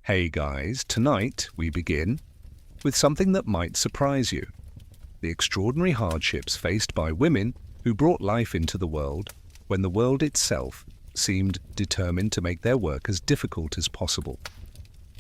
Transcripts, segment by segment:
Hey guys, tonight we begin with something that might surprise you. The extraordinary hardships faced by women who brought life into the world when the world itself seemed determined to make their work as difficult as possible.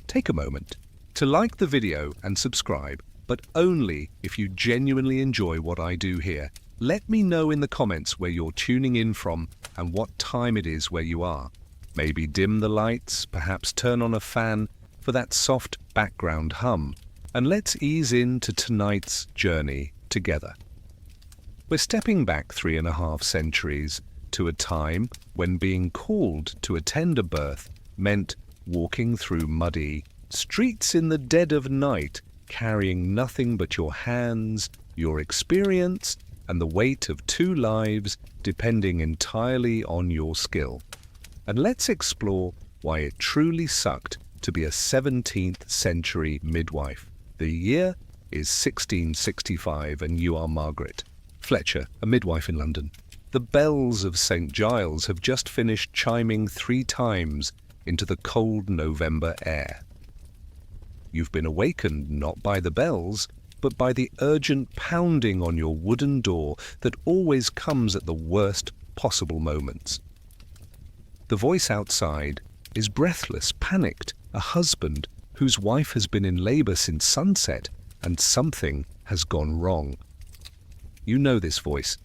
Take a moment to like the video and subscribe, but only if you genuinely enjoy what I do here. Let me know in the comments where you're tuning in from and what time it is where you are. Maybe dim the lights, perhaps turn on a fan for that soft background hum, and let's ease into tonight's journey together. We're stepping back 3.5 centuries to a time when being called to attend a birth meant walking through muddy streets in the dead of night, carrying nothing but your hands, your experience, and the weight of 2 lives depending entirely on your skill. And let's explore why it truly sucked to be a 17th century midwife. The year is 1665 and you are Margaret Fletcher, a midwife in London. The bells of St. Giles have just finished chiming 3 times into the cold November air. You've been awakened not by the bells, but by the urgent pounding on your wooden door that always comes at the worst possible moments. The voice outside is breathless, panicked, a husband whose wife has been in labor since sunset and something has gone wrong. You know this voice.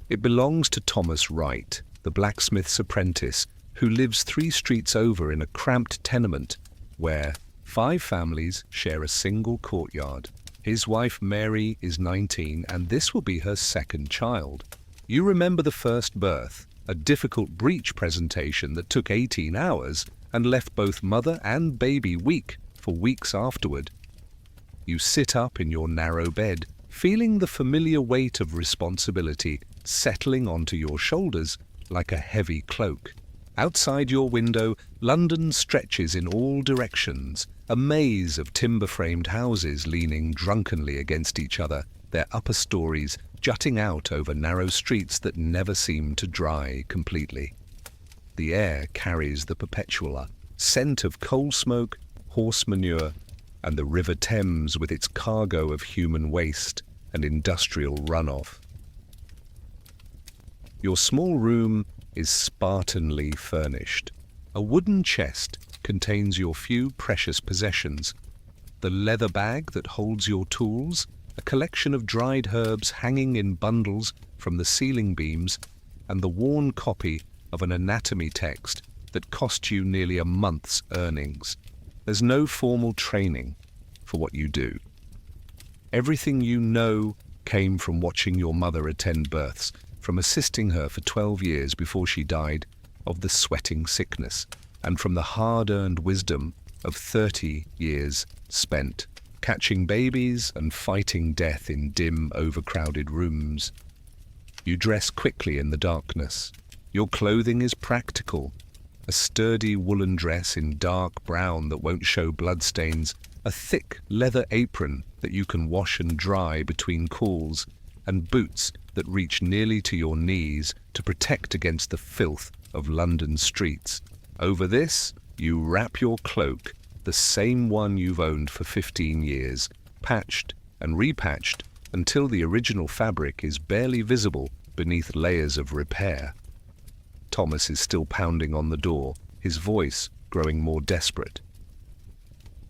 It belongs to Thomas Wright, the blacksmith's apprentice, who lives 3 streets over in a cramped tenement where 5 families share a single courtyard. His wife Mary is 19 and this will be her 2nd child. You remember the first birth, a difficult breech presentation that took 18 hours and left both mother and baby weak for weeks afterward. You sit up in your narrow bed, feeling the familiar weight of responsibility settling onto your shoulders like a heavy cloak. Outside your window, London stretches in all directions, a maze of timber-framed houses leaning drunkenly against each other, their upper stories jutting out over narrow streets that never seem to dry completely. The air carries the perpetual scent of coal smoke, horse manure, and the River Thames with its cargo of human waste and industrial runoff. Your small room is spartanly furnished. A wooden chest contains your few precious possessions: the leather bag that holds your tools, a collection of dried herbs hanging in bundles from the ceiling beams, and the worn copy of an anatomy text that cost you nearly a month's earnings. There's no formal training for what you do. Everything you know came from watching your mother attend births, from assisting her for 12 years before she died of the sweating sickness, and from the hard-earned wisdom of 30 years spent catching babies and fighting death in dim, overcrowded rooms. You dress quickly in the darkness. Your clothing is practical. A sturdy woolen dress in dark brown that won't show bloodstains, a thick leather apron that you can wash and dry between calls, and boots that reach nearly to your knees to protect against the filth of London streets. Over this, you wrap your cloak, the same one you've owned for 15 years, patched and repatched until the original fabric is barely visible beneath layers of repair. Thomas is still pounding on the door, his voice growing more desperate.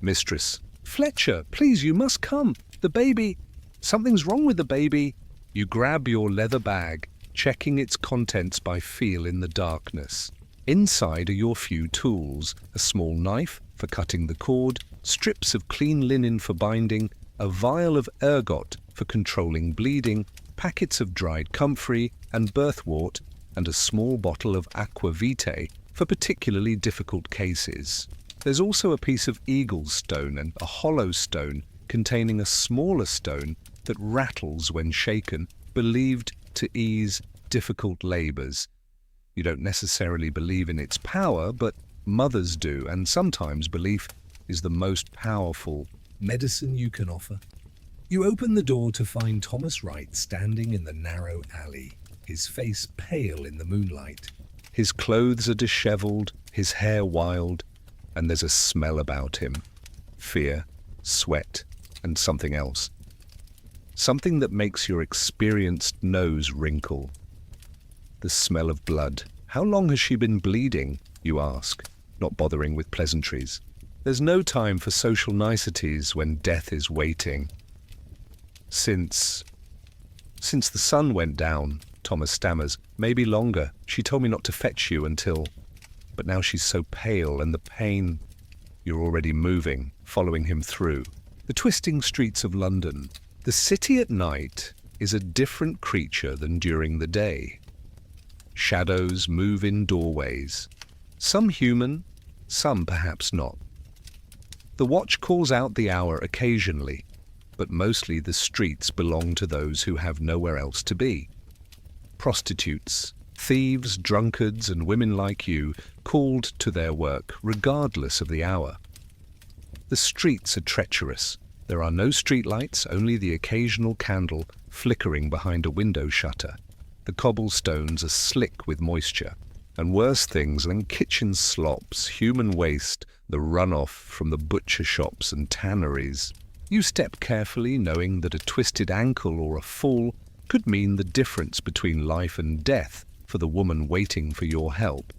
Mistress Fletcher, please, you must come. The baby. Something's wrong with the baby. You grab your leather bag, checking its contents by feel in the darkness. Inside are your few tools: a small knife for cutting the cord, strips of clean linen for binding, a vial of ergot for controlling bleeding, packets of dried comfrey and birthwort, and a small bottle of aqua vitae for particularly difficult cases. There's also a piece of eagle's stone and a hollow stone containing a smaller stone that rattles when shaken, believed to ease difficult labors. You don't necessarily believe in its power, but mothers do, and sometimes belief is the most powerful medicine you can offer. You open the door to find Thomas Wright standing in the narrow alley, his face pale in the moonlight. His clothes are disheveled, his hair wild, and there's a smell about him. Fear, sweat, and something else. Something that makes your experienced nose wrinkle. The smell of blood. How long has she been bleeding, you ask, not bothering with pleasantries. There's no time for social niceties when death is waiting. Since the sun went down, Thomas stammers. Maybe longer. She told me not to fetch you until... But now she's so pale, and the pain... You're already moving, following him through. The twisting streets of London. The city at night is a different creature than during the day. Shadows move in doorways. Some human, some perhaps not. The watch calls out the hour occasionally, but mostly the streets belong to those who have nowhere else to be. Prostitutes, thieves, drunkards, and women like you called to their work regardless of the hour. The streets are treacherous. There are no streetlights, only the occasional candle flickering behind a window shutter. The cobblestones are slick with moisture, and worse things than kitchen slops, human waste, the runoff from the butcher shops and tanneries. You step carefully, knowing that a twisted ankle or a fall could mean the difference between life and death for the woman waiting for your help.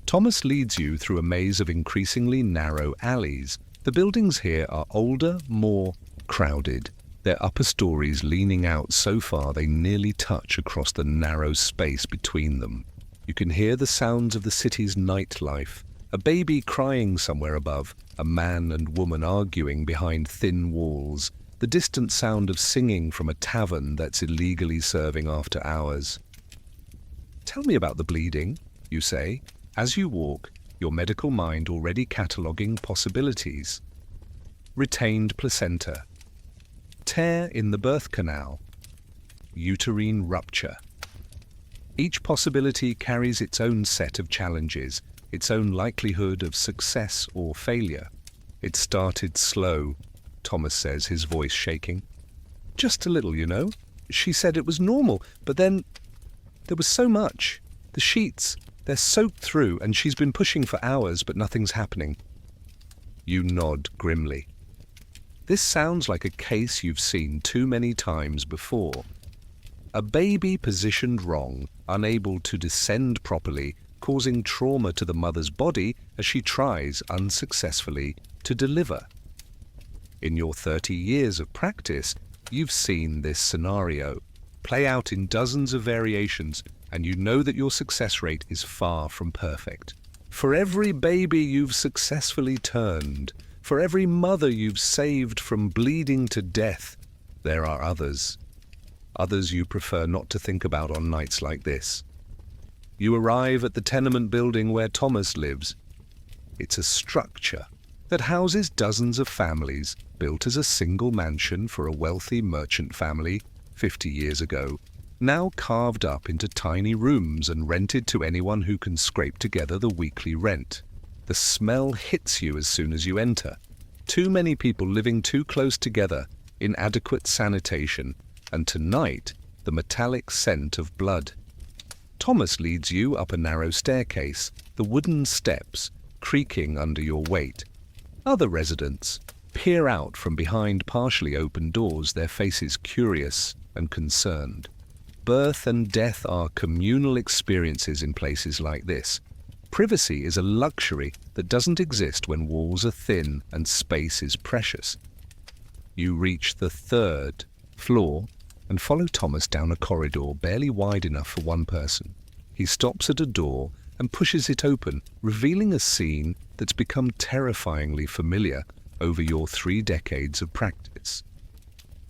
Thomas leads you through a maze of increasingly narrow alleys. The buildings here are older, more crowded, their upper stories leaning out so far they nearly touch across the narrow space between them. You can hear the sounds of the city's nightlife, a baby crying somewhere above, a man and woman arguing behind thin walls, the distant sound of singing from a tavern that's illegally serving after hours. Tell me about the bleeding, you say, as you walk, your medical mind already cataloguing possibilities. Retained placenta. Tear in the birth canal. Uterine rupture. Each possibility carries its own set of challenges, its own likelihood of success or failure. It started slow, Thomas says, his voice shaking. Just a little, you know. She said it was normal, but then there was so much. The sheets, they're soaked through, and she's been pushing for hours, but nothing's happening. You nod grimly. This sounds like a case you've seen too many times before. A baby positioned wrong, unable to descend properly, causing trauma to the mother's body as she tries unsuccessfully to deliver. In your 30 years of practice, you've seen this scenario play out in dozens of variations, and you know that your success rate is far from perfect. For every baby you've successfully turned, for every mother you've saved from bleeding to death, there are others. Others you prefer not to think about on nights like this. You arrive at the tenement building where Thomas lives. It's a structure that houses dozens of families, built as a single mansion for a wealthy merchant family 50 years ago, now carved up into tiny rooms and rented to anyone who can scrape together the weekly rent. The smell hits you as soon as you enter. Too many people living too close together, inadequate sanitation, and tonight, the metallic scent of blood. Thomas leads you up a narrow staircase, the wooden steps creaking under your weight. Other residents peer out from behind partially open doors, their faces curious and concerned. Birth and death are communal experiences in places like this. Privacy is a luxury that doesn't exist when walls are thin and space is precious. You reach the 3rd floor and follow Thomas down a corridor barely wide enough for one person. He stops at a door and pushes it open, revealing a scene that's become terrifyingly familiar over your 3 decades of practice.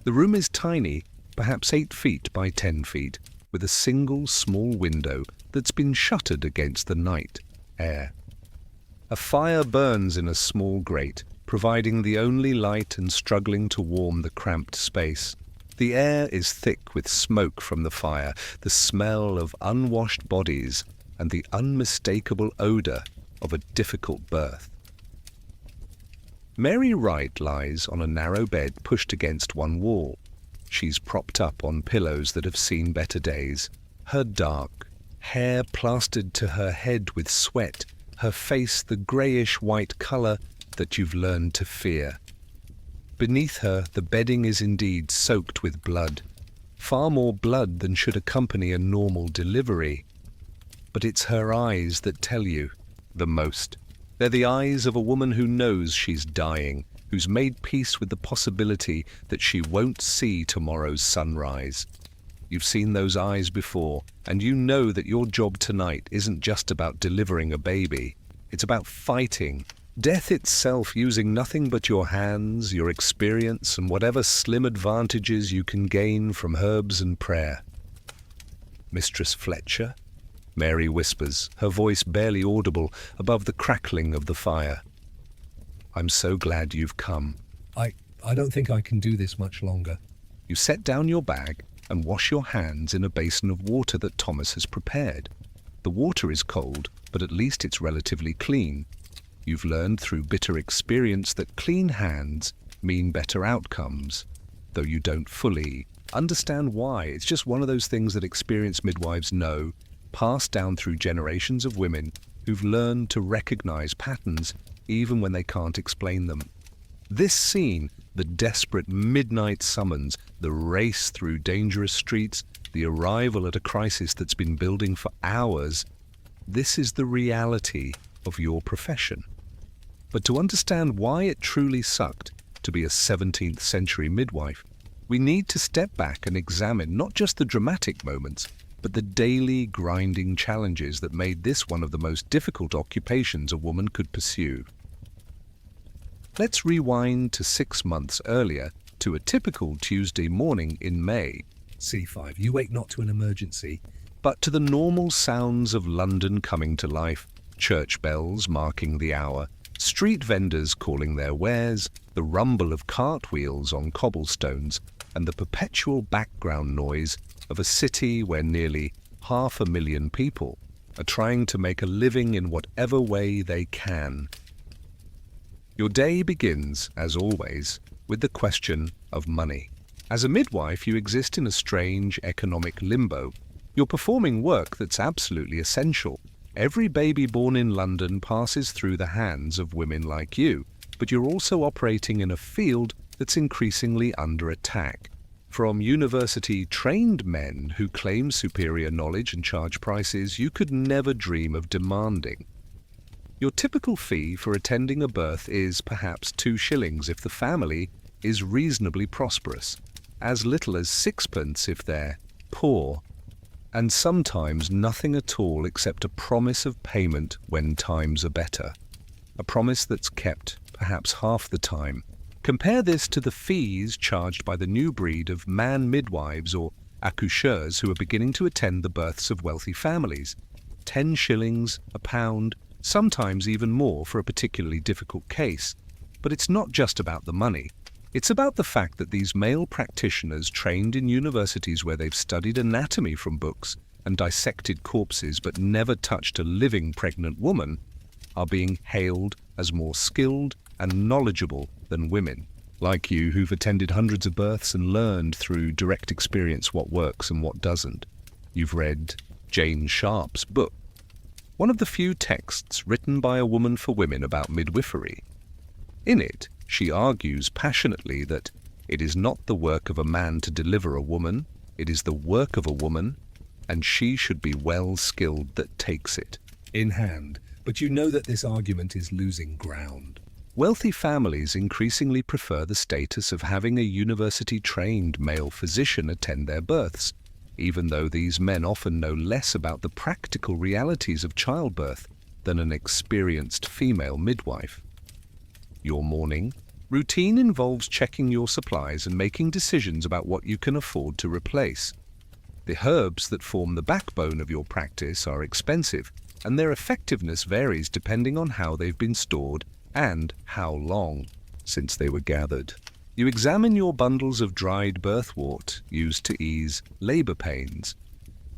The room is tiny, perhaps 8 feet by 10 feet, with a single small window that's been shuttered against the night air. A fire burns in a small grate, providing the only light and struggling to warm the cramped space. The air is thick with smoke from the fire, the smell of unwashed bodies, and the unmistakable odor of a difficult birth. Mary Wright lies on a narrow bed pushed against one wall. She's propped up on pillows that have seen better days, her dark hair plastered to her head with sweat, her face the greyish-white colour that you've learned to fear. Beneath her, the bedding is indeed soaked with blood, far more blood than should accompany a normal delivery. But it's her eyes that tell you the most. They're the eyes of a woman who knows she's dying, who's made peace with the possibility that she won't see tomorrow's sunrise. You've seen those eyes before, and you know that your job tonight isn't just about delivering a baby. It's about fighting death itself, using nothing but your hands, your experience, and whatever slim advantages you can gain from herbs and prayer. Mistress Fletcher? Mary whispers, her voice barely audible above the crackling of the fire. I'm so glad you've come. I don't think I can do this much longer. You set down your bag and wash your hands in a basin of water that Thomas has prepared. The water is cold, but at least it's relatively clean. You've learned through bitter experience that clean hands mean better outcomes, though you don't fully understand why. It's just one of those things that experienced midwives know, passed down through generations of women who've learned to recognize patterns even when they can't explain them. This scene, the desperate midnight summons, the race through dangerous streets, the arrival at a crisis that's been building for hours, this is the reality of your profession. But to understand why it truly sucked to be a 17th century midwife, we need to step back and examine not just the dramatic moments, but the daily grinding challenges that made this one of the most difficult occupations a woman could pursue. Let's rewind to 6 months earlier to a typical Tuesday morning in May. C5, you wake not to an emergency. But to the normal sounds of London coming to life, church bells marking the hour, street vendors calling their wares, the rumble of cartwheels on cobblestones, and the perpetual background noise of a city where nearly 500,000 people are trying to make a living in whatever way they can. Your day begins, as always, with the question of money. As a midwife, you exist in a strange economic limbo. You're performing work that's absolutely essential. Every baby born in London passes through the hands of women like you, but you're also operating in a field that's increasingly under attack. From university-trained men who claim superior knowledge and charge prices you could never dream of demanding. Your typical fee for attending a birth is perhaps 2 shillings if the family is reasonably prosperous, as little as 6pence if they're poor, and sometimes nothing at all except a promise of payment when times are better. A promise that's kept perhaps half the time. Compare this to the fees charged by the new breed of man midwives or accoucheurs who are beginning to attend the births of wealthy families. 10 shillings, a pound, sometimes even more for a particularly difficult case. But it's not just about the money. It's about the fact that these male practitioners trained in universities where they've studied anatomy from books and dissected corpses but never touched a living pregnant woman are being hailed as more skilled and knowledgeable than women, like you who've attended hundreds of births and learned through direct experience what works and what doesn't. You've read Jane Sharp's book, one of the few texts written by a woman for women about midwifery. In it, she argues passionately that it is not the work of a man to deliver a woman, it is the work of a woman, and she should be well skilled that takes it In hand, but you know that this argument is losing ground. Wealthy families increasingly prefer the status of having a university-trained male physician attend their births, even though these men often know less about the practical realities of childbirth than an experienced female midwife. Your morning routine involves checking your supplies and making decisions about what you can afford to replace. The herbs that form the backbone of your practice are expensive, and their effectiveness varies depending on how they've been stored and how long since they were gathered. You examine your bundles of dried birthwort used to ease labor pains.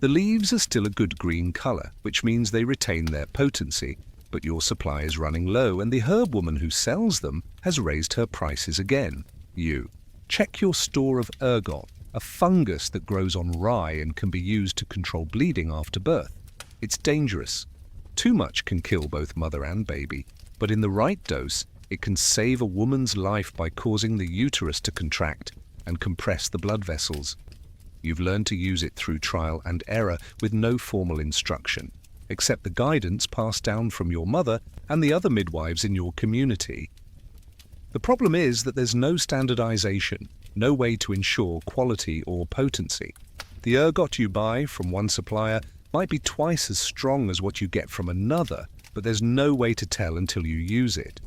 The leaves are still a good green color, which means they retain their potency, but your supply is running low and the herb woman who sells them has raised her prices again. You check your store of ergot, a fungus that grows on rye and can be used to control bleeding after birth. It's dangerous, Too much can kill both mother and baby, but in the right dose, it can save a woman's life by causing the uterus to contract and compress the blood vessels. You've learned to use it through trial and error with no formal instruction, except the guidance passed down from your mother and the other midwives in your community. The problem is that there's no standardization, no way to ensure quality or potency. The ergot you buy from one supplier might be twice as strong as what you get from another, but there's no way to tell until you use it.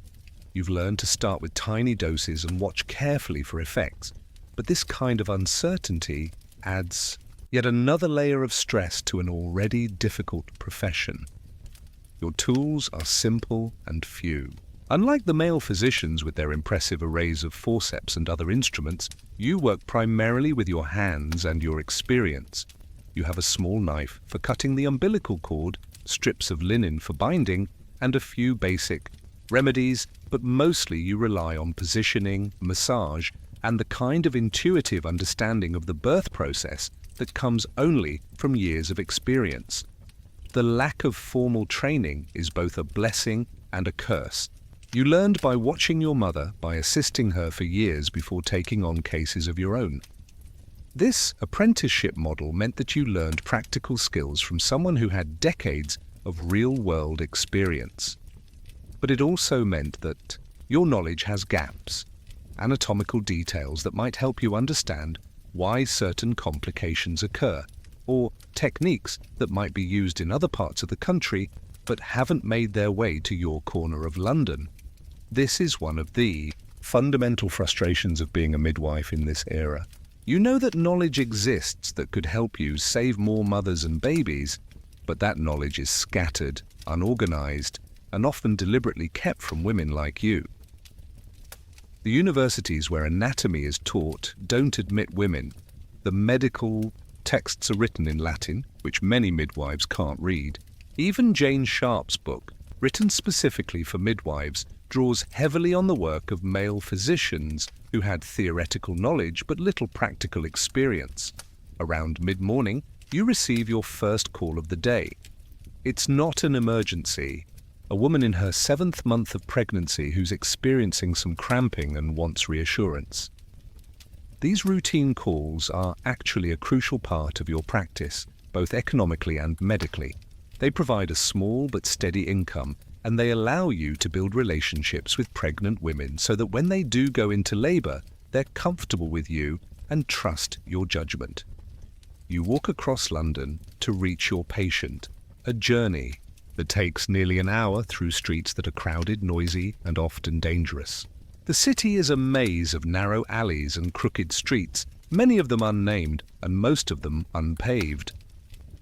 You've learned to start with tiny doses and watch carefully for effects, but this kind of uncertainty adds yet another layer of stress to an already difficult profession. Your tools are simple and few. Unlike the male physicians with their impressive arrays of forceps and other instruments, you work primarily with your hands and your experience. You have a small knife for cutting the umbilical cord, strips of linen for binding, and a few basic remedies, but mostly you rely on positioning, massage, and the kind of intuitive understanding of the birth process that comes only from years of experience. The lack of formal training is both a blessing and a curse. You learned by watching your mother, by assisting her for years before taking on cases of your own. This apprenticeship model meant that you learned practical skills from someone who had decades of real-world experience. But it also meant that your knowledge has gaps, anatomical details that might help you understand why certain complications occur, or techniques that might be used in other parts of the country but haven't made their way to your corner of London. This is one of the fundamental frustrations of being a midwife in this era. You know that knowledge exists that could help you save more mothers and babies, but that knowledge is scattered, unorganized, and often deliberately kept from women like you. The universities where anatomy is taught don't admit women. The medical texts are written in Latin, which many midwives can't read. Even Jane Sharp's book, written specifically for midwives, draws heavily on the work of male physicians who had theoretical knowledge but little practical experience. Around mid-morning, you receive your first call of the day. It's not an emergency. A woman in her 7th month of pregnancy who's experiencing some cramping and wants reassurance. These routine calls are actually a crucial part of your practice, both economically and medically. They provide a small but steady income, and they allow you to build relationships with pregnant women so that when they do go into labor, they're comfortable with you and trust your judgment. You walk across London to reach your patient, a journey that takes nearly an hour through streets that are crowded, noisy, and often dangerous. The city is a maze of narrow alleys and crooked streets, many of them unnamed and most of them unpaved.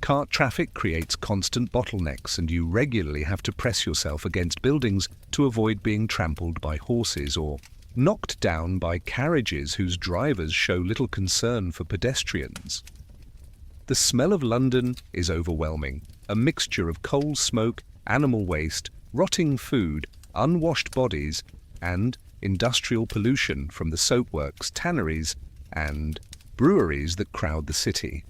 Cart traffic creates constant bottlenecks, and you regularly have to press yourself against buildings to avoid being trampled by horses or knocked down by carriages whose drivers show little concern for pedestrians. The smell of London is overwhelming, a mixture of coal smoke, animal waste, rotting food, unwashed bodies, and industrial pollution from the soapworks, tanneries, and breweries that crowd the city.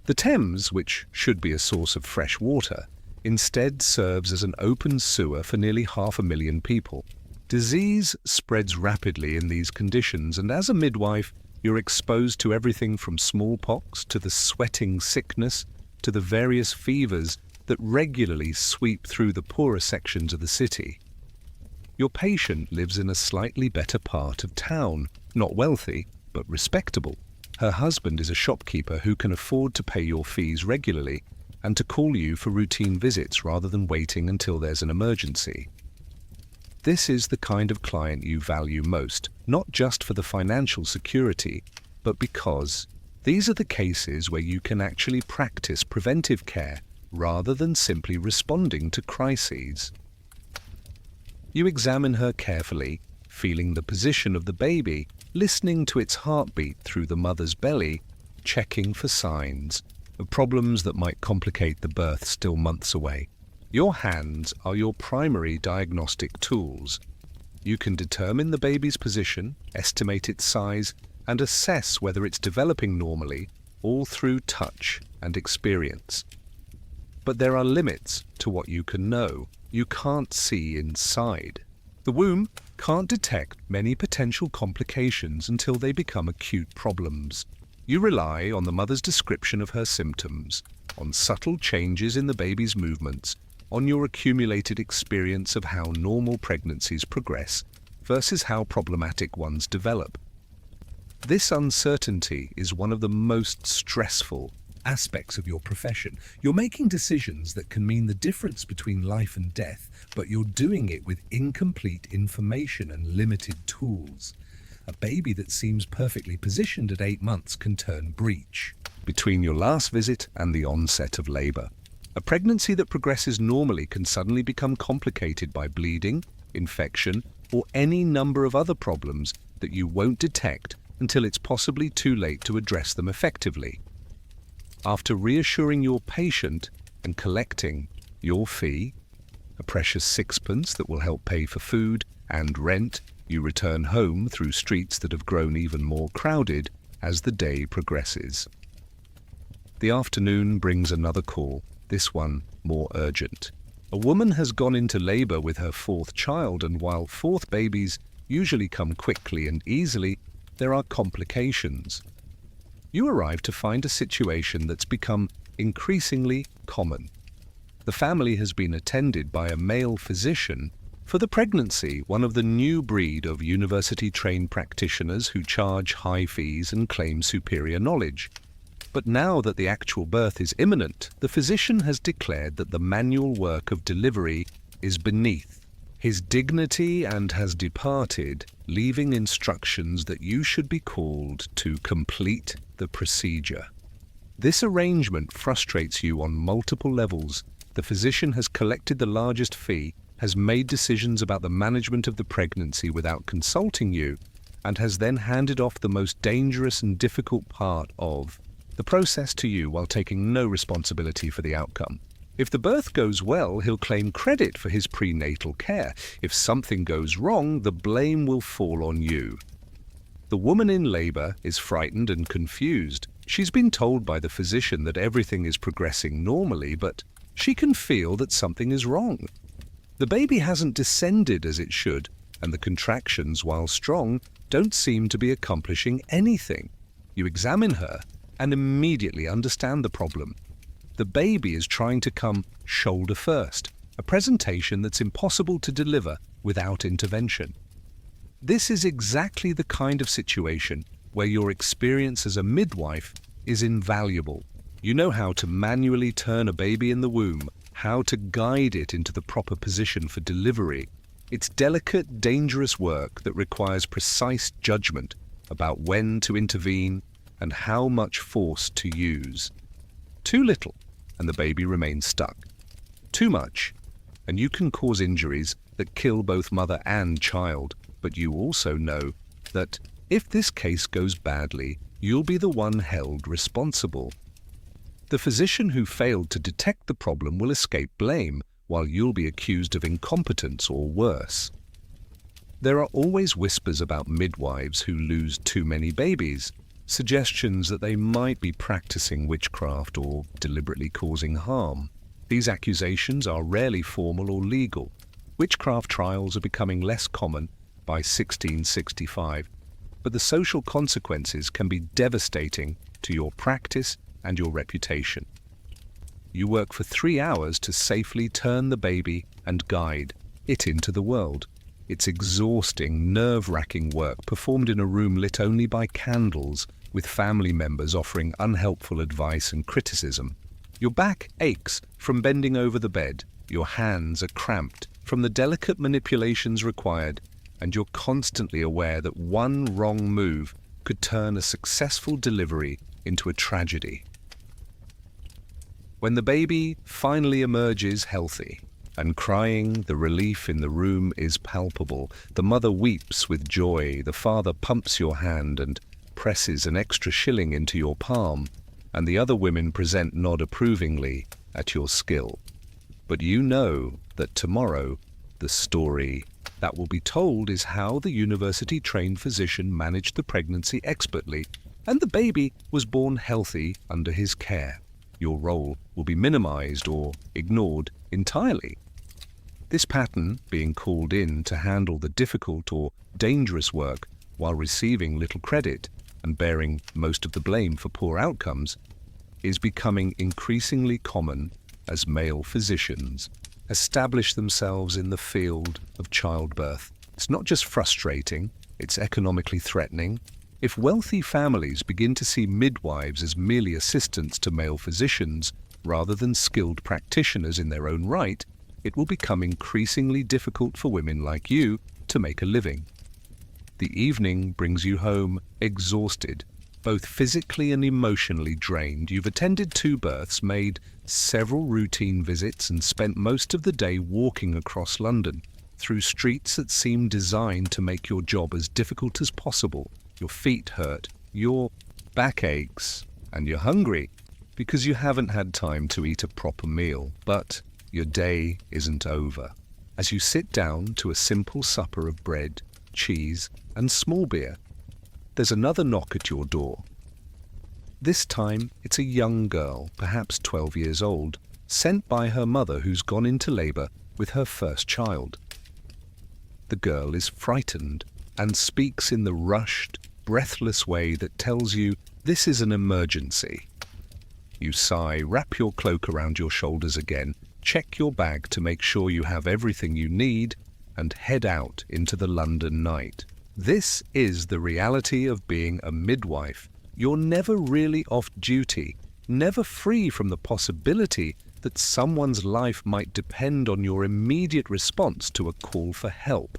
The Thames, which should be a source of fresh water, instead serves as an open sewer for nearly 500,000 people. Disease spreads rapidly in these conditions, and as a midwife, you're exposed to everything from smallpox to the sweating sickness to the various fevers that regularly sweep through the poorer sections of the city. Your patient lives in a slightly better part of town, not wealthy, but respectable. Her husband is a shopkeeper who can afford to pay your fees regularly and to call you for routine visits rather than waiting until there's an emergency. This is the kind of client you value most, not just for the financial security, but because these are the cases where you can actually practice preventive care rather than simply responding to crises. You examine her carefully, feeling the position of the baby, listening to its heartbeat through the mother's belly, checking for signs of problems that might complicate the birth still months away. Your hands are your primary diagnostic tools. You can determine the baby's position, estimate its size, and assess whether it's developing normally, all through touch and experience. But there are limits to what you can know. You can't see inside. The womb can't detect many potential complications until they become acute problems. You rely on the mother's description of her symptoms, on subtle changes in the baby's movements, on your accumulated experience of how normal pregnancies progress versus how problematic ones develop. This uncertainty is one of the most stressful Aspects of your profession. You're making decisions that can mean the difference between life and death, but you're doing it with incomplete information and limited tools. A baby that seems perfectly positioned at 8 months can turn breech. between your last visit and the onset of labor. A pregnancy that progresses normally can suddenly become complicated by bleeding, infection, or any number of other problems that you won't detect until it's possibly too late to address them effectively. After reassuring your patient and collecting your fee, a precious sixpence that will help pay for food and rent, you return home through streets that have grown even more crowded as the day progresses. The afternoon brings another call, this one more urgent. A woman has gone into labor with her 4th child, and while 4th babies usually come quickly and easily, there are complications. You arrive to find a situation that's become increasingly common. The family has been attended by a male physician for the pregnancy, one of the new breed of university-trained practitioners who charge high fees and claim superior knowledge. But now that the actual birth is imminent, the physician has declared that the manual work of delivery is beneath his dignity and has departed, leaving instructions that you should be called to complete the procedure. This arrangement frustrates you on multiple levels. The physician has collected the largest fee, has made decisions about the management of the pregnancy without consulting you, and has then handed off the most dangerous and difficult part of the process to you while taking no responsibility for the outcome. If the birth goes well, he'll claim credit for his prenatal care. If something goes wrong, the blame will fall on you. The woman in labor is frightened and confused. She's been told by the physician that everything is progressing normally, but she can feel that something is wrong. The baby hasn't descended as it should, and the contractions, while strong, don't seem to be accomplishing anything. You examine her and immediately understand the problem. The baby is trying to come shoulder first, a presentation that's impossible to deliver without intervention. This is exactly the kind of situation where your experience as a midwife is invaluable. You know how to manually turn a baby in the womb, how to guide it into the proper position for delivery. It's delicate, dangerous work that requires precise judgment about when to intervene and how much force to use. Too little, and the baby remains stuck. Too much, and you can cause injuries that kill both mother and child. But you also know that if this case goes badly, you'll be the one held responsible. The physician who failed to detect the problem will escape blame, while you'll be accused of incompetence or worse. There are always whispers about midwives who lose too many babies, suggestions that they might be practicing witchcraft or deliberately causing harm. These accusations are rarely formal or legal. Witchcraft trials are becoming less common by 1665, but the social consequences can be devastating to your practice and your reputation. You work for 3 hours to safely turn the baby and guide it into the world. It's exhausting, nerve-wracking work performed in a room lit only by candles, with family members offering unhelpful advice and criticism. Your back aches from bending over the bed, your hands are cramped from the delicate manipulations required, and you're constantly aware that one wrong move could turn a successful delivery into a tragedy. When the baby finally emerges healthy and crying, the relief in the room is palpable. The mother weeps with joy, the father pumps your hand and presses an extra shilling into your palm, and the other women nod approvingly at your skill. But you know that tomorrow the story that will be told is how the university-trained physician managed the pregnancy expertly, and the baby was born healthy under his care. your role will be minimized or ignored entirely. This pattern, being called in to handle the difficult or dangerous work while receiving little credit and bearing most of the blame for poor outcomes, is becoming increasingly common as male physicians establish themselves in the field of childbirth. It's not just frustrating, it's economically threatening. If wealthy families begin to see midwives as merely assistants to male physicians rather than skilled practitioners in their own right, it will become increasingly difficult for women like you to make a living. The evening brings you home exhausted, both physically and emotionally drained. You've attended 2 births, made several routine visits, and spent most of the day walking across London through streets that seem designed to make your job as difficult as possible. Your feet hurt, your back aches, and you're hungry because you haven't had time to eat a proper meal. But your day isn't over. As you sit down to a simple supper of bread, cheese, and small beer, there's another knock at your door. This time, it's a young girl, perhaps 12 years old, sent by her mother who's gone into labor with her first child. The girl is frightened and speaks in the rushed, breathless way that tells you this is an emergency. You sigh, wrap your cloak around your shoulders again, check your bag to make sure you have everything you need, and head out into the London night. This is the reality of being a midwife. You're never really off duty, never free from the possibility that someone's life might depend on your immediate response to a call for help.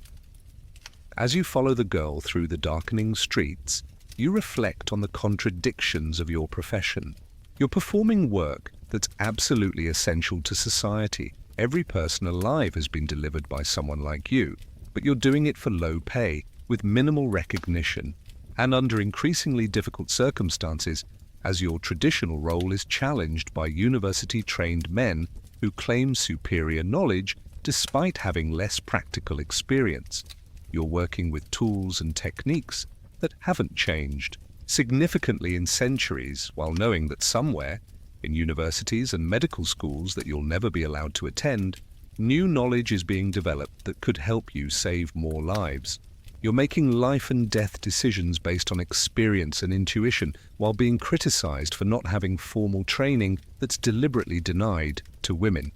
As you follow the girl through the darkening streets, you reflect on the contradictions of your profession. You're performing work that's absolutely essential to society. Every person alive has been delivered by someone like you, but you're doing it for low pay, with minimal recognition, and under increasingly difficult circumstances, as your traditional role is challenged by university-trained men who claim superior knowledge despite having less practical experience. You're working with tools and techniques that haven't changed significantly in centuries, while knowing that somewhere, in universities and medical schools that you'll never be allowed to attend, new knowledge is being developed that could help you save more lives. You're making life and death decisions based on experience and intuition, while being criticized for not having formal training that's deliberately denied to women.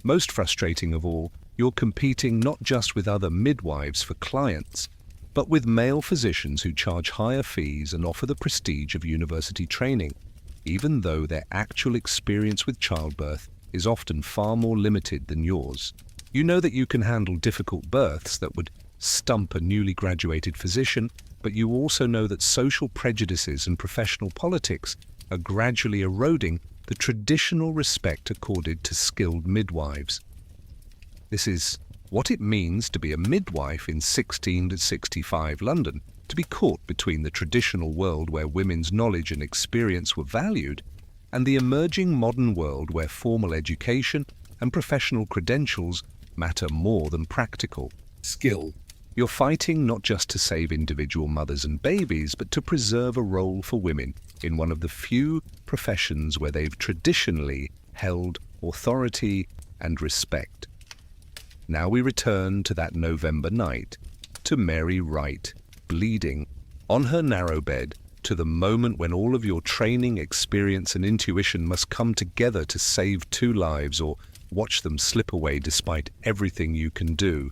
Most frustrating of all, you're competing not just with other midwives for clients, but with male physicians who charge higher fees and offer the prestige of university training, even though their actual experience with childbirth is often far more limited than yours. You know that you can handle difficult births that would stump a newly graduated physician, but you also know that social prejudices and professional politics are gradually eroding the traditional respect accorded to skilled midwives. This is what it means to be a midwife in 1665 London, to be caught between the traditional world where women's knowledge and experience were valued and the emerging modern world where formal education and professional credentials matter more than practical skill. You're fighting not just to save individual mothers and babies, but to preserve a role for women in one of the few professions where they've traditionally held authority and respect. Now we return to that November night, to Mary Wright, bleeding, on her narrow bed, to the moment when all of your training, experience and intuition must come together to save 2 lives or watch them slip away despite everything you can do.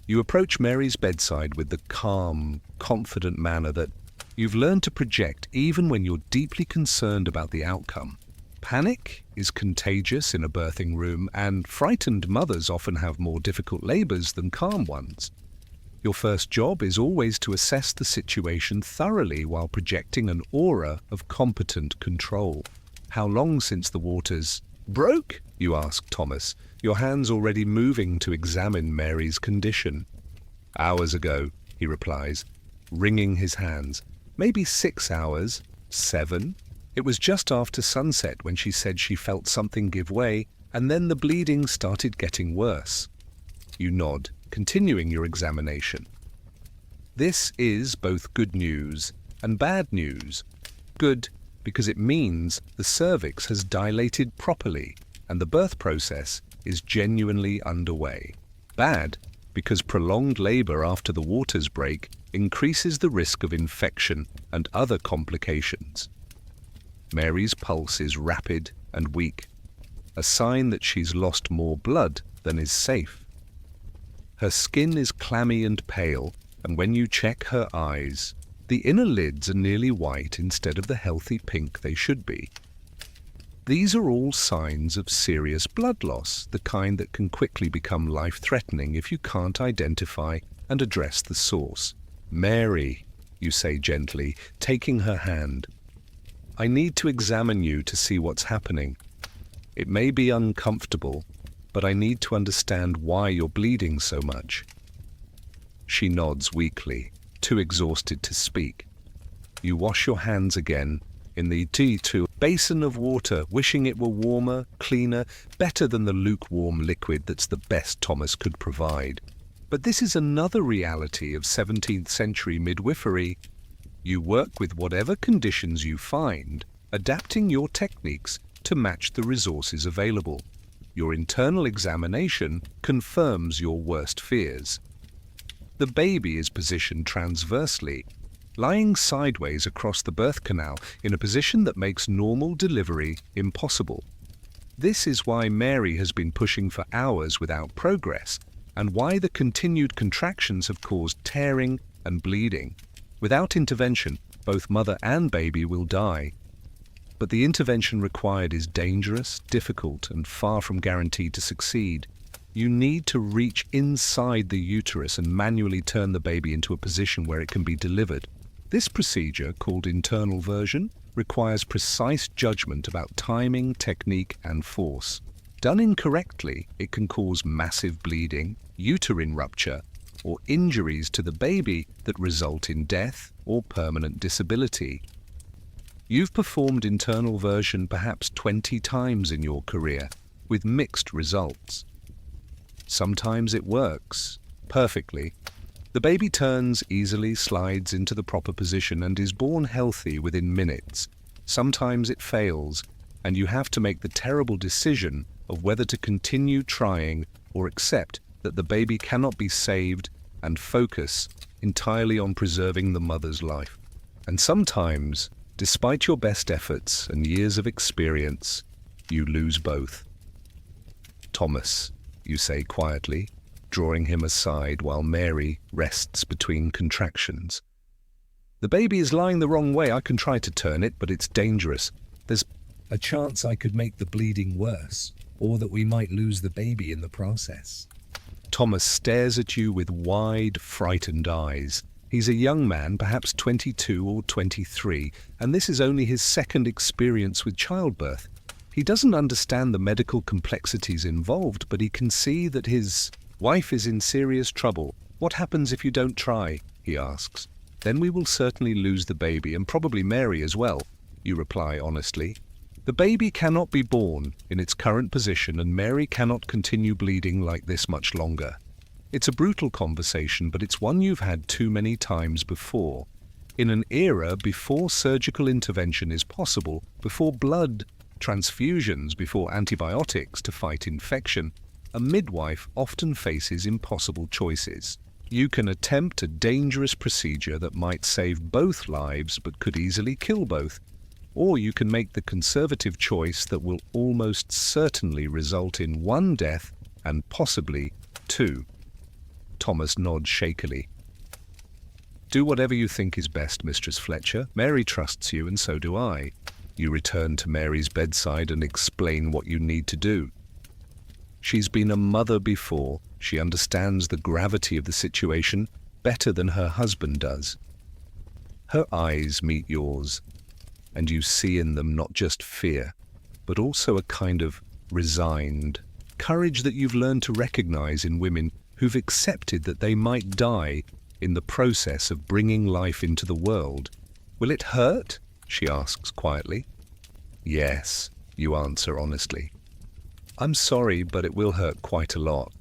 You approach Mary's bedside with the calm, confident manner that you've learned to project even when you're deeply concerned about the outcome. Panic is contagious in a birthing room, and frightened mothers often have more difficult labors than calm ones. Your first job is always to assess the situation thoroughly while projecting an aura of competent control. How long since the waters broke? You ask Thomas, your hands already moving to examine Mary's condition. Hours ago, he replies, wringing his hands. Maybe 6 hours, 7. It was just after sunset when she said she felt something give way, and then the bleeding started getting worse. You nod, continuing your examination. This is both good news and bad news. Good, because it means the cervix has dilated properly and the birth process is genuinely underway. Bad, because prolonged labor after the waters break increases the risk of infection and other complications. Mary's pulse is rapid and weak, a sign that she's lost more blood than is safe. Her skin is clammy and pale, and when you check her eyes, the inner lids are nearly white instead of the healthy pink they should be. These are all signs of serious blood loss, the kind that can quickly become life-threatening if you can't identify and address the source. "Mary," you say gently, taking her hand, "I need to examine you to see what's happening. It may be uncomfortable, but I need to understand why you're bleeding so much." She nods weakly, too exhausted to speak. You wash your hands again in the T2 basin of water, wishing it were warmer, cleaner, better than the lukewarm liquid that's the best Thomas could provide. But this is another reality of 17th century midwifery. You work with whatever conditions you find, adapting your techniques to match the resources available. Your internal examination confirms your worst fears. The baby is positioned transversely, lying sideways across the birth canal in a position that makes normal delivery impossible. This is why Mary has been pushing for hours without progress, and why the continued contractions have caused tearing and bleeding. Without intervention, both mother and baby will die. But the intervention required is dangerous, difficult, and far from guaranteed to succeed. You need to reach inside the uterus and manually turn the baby into a position where it can be delivered. This procedure, called internal version, requires precise judgment about timing, technique, and force. Done incorrectly, it can cause massive bleeding, uterine rupture, or injuries to the baby that result in death or permanent disability. You've performed internal version perhaps 20 times in your career, with mixed results. Sometimes it works perfectly. The baby turns easily, slides into the proper position, and is born healthy within minutes. Sometimes it fails, and you have to make the terrible decision of whether to continue trying or accept that the baby cannot be saved and focus entirely on preserving the mother's life. And sometimes, despite your best efforts and years of experience, you lose both. "Thomas," you say quietly, drawing him aside while Mary rests between contractions. "The baby is lying the wrong way. I can try to turn it, but it's dangerous. There's A chance I could make the bleeding worse, or that we might lose the baby in the process." Thomas stares at you with wide, frightened eyes. He's a young man, perhaps 22 or 23, and this is only his second experience with childbirth. He doesn't understand the medical complexities involved, but he can see that his wife is in serious trouble. "What happens if you don't try?" he asks. "Then we will certainly lose the baby, and probably Mary as well," you reply honestly. "The baby cannot be born in its current position, and Mary cannot continue bleeding like this much longer." It's a brutal conversation, but it's one you've had too many times before. In an era before surgical intervention is possible, before blood transfusions, before antibiotics to fight infection, a midwife often faces impossible choices. You can attempt a dangerous procedure that might save both lives but could easily kill both, or you can make the conservative choice that will almost certainly result in one death and possibly two. Thomas nods shakily. "Do whatever you think is best, Mistress Fletcher. Mary trusts you, and so do I." You return to Mary's bedside and explain what you need to do. She's been a mother before. She understands the gravity of the situation better than her husband does. Her eyes meet yours, and you see in them not just fear, but also a kind of resigned courage that you've learned to recognize in women who've accepted that they might die in the process of bringing life into the world. "Will it hurt?" she asks quietly. "Yes," you answer honestly. "I'm sorry, but it will hurt quite a lot.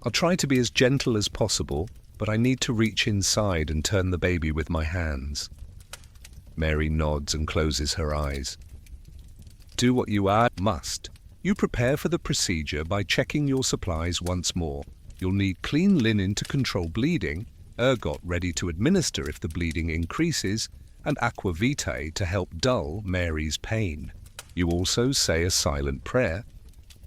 I'll try to be as gentle as possible, but I need to reach inside and turn the baby with my hands." Mary nods and closes her eyes. Do what you must. You prepare for the procedure by checking your supplies once more. You'll need clean linen to control bleeding, ergot ready to administer if the bleeding increases, and aqua vitae to help dull Mary's pain. You also say a silent prayer,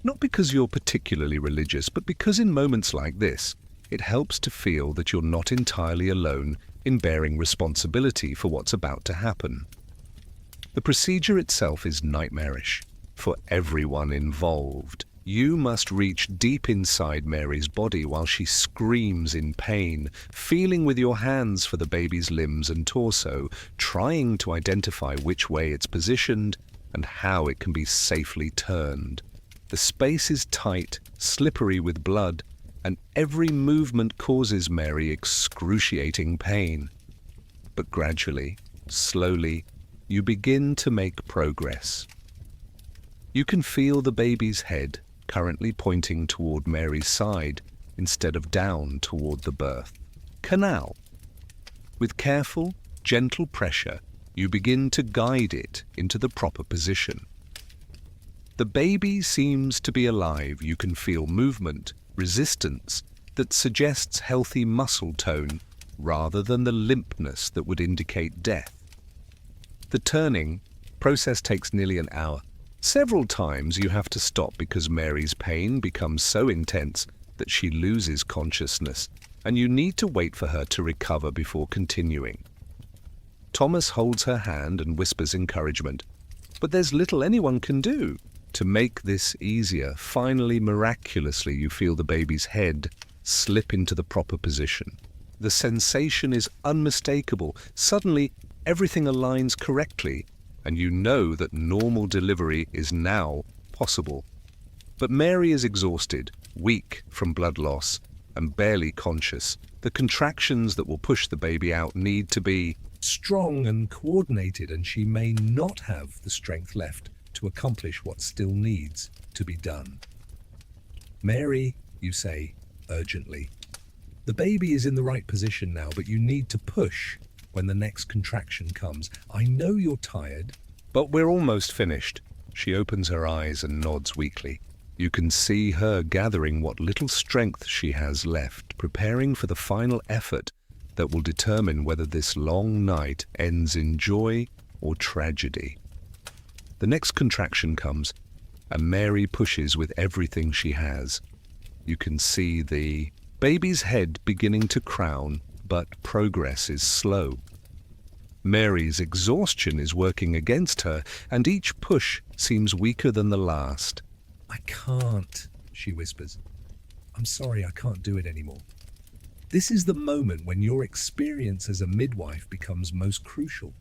not because you're particularly religious, but because in moments like this, it helps to feel that you're not entirely alone in bearing responsibility for what's about to happen. The procedure itself is nightmarish for everyone involved. You must reach deep inside Mary's body while she screams in pain, feeling with your hands for the baby's limbs and torso, trying to identify which way it's positioned and how it can be safely turned. The space is tight, slippery with blood, and every movement causes Mary excruciating pain. But gradually, slowly, you begin to make progress. You can feel the baby's head currently pointing toward Mary's side instead of down toward the birth canal. With careful, gentle pressure, you begin to guide it into the proper position. The baby seems to be alive. You can feel movement, resistance that suggests healthy muscle tone rather than the limpness that would indicate death. The turning process takes nearly an hour. Several times you have to stop because Mary's pain becomes so intense that she loses consciousness, and you need to wait for her to recover before continuing. Thomas holds her hand and whispers encouragement, but there's little anyone can do. To make this easier, finally, miraculously, you feel the baby's head slip into the proper position. The sensation is unmistakable. Suddenly, everything aligns correctly, and you know that normal delivery is now possible. But Mary is exhausted, weak from blood loss, and barely conscious. The contractions that will push the baby out need to be strong and coordinated, and she may not have the strength left to accomplish what still needs to be done. Mary, you say urgently, the baby is in the right position now, but you need to push when the next contraction comes. I know you're tired, but we're almost finished. She opens her eyes and nods weakly. You can see her gathering what little strength she has left, preparing for the final effort that will determine whether this long night ends in joy or tragedy. The next contraction comes, and Mary pushes with everything she has. You can see the baby's head beginning to crown, but progress is slow. Mary's exhaustion is working against her, and each push seems weaker than the last. I can't, she whispers. I'm sorry, I can't do it anymore. This is the moment when your experience as a midwife becomes most crucial.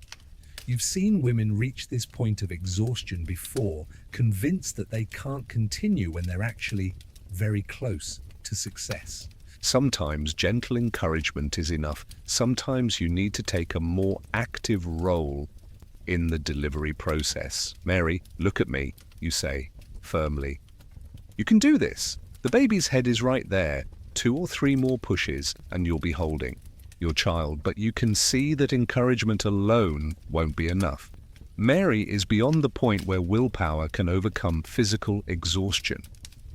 You've seen women reach this point of exhaustion before, convinced that they can't continue when they're actually very close to success. Sometimes gentle encouragement is enough. Sometimes you need to take a more active role in the delivery process. Mary, look at me, you say, firmly. You can do this. The baby's head is right there. 2 or 3 more pushes and you'll be holding your child, but you can see that encouragement alone won't be enough. Mary is beyond the point where willpower can overcome physical exhaustion.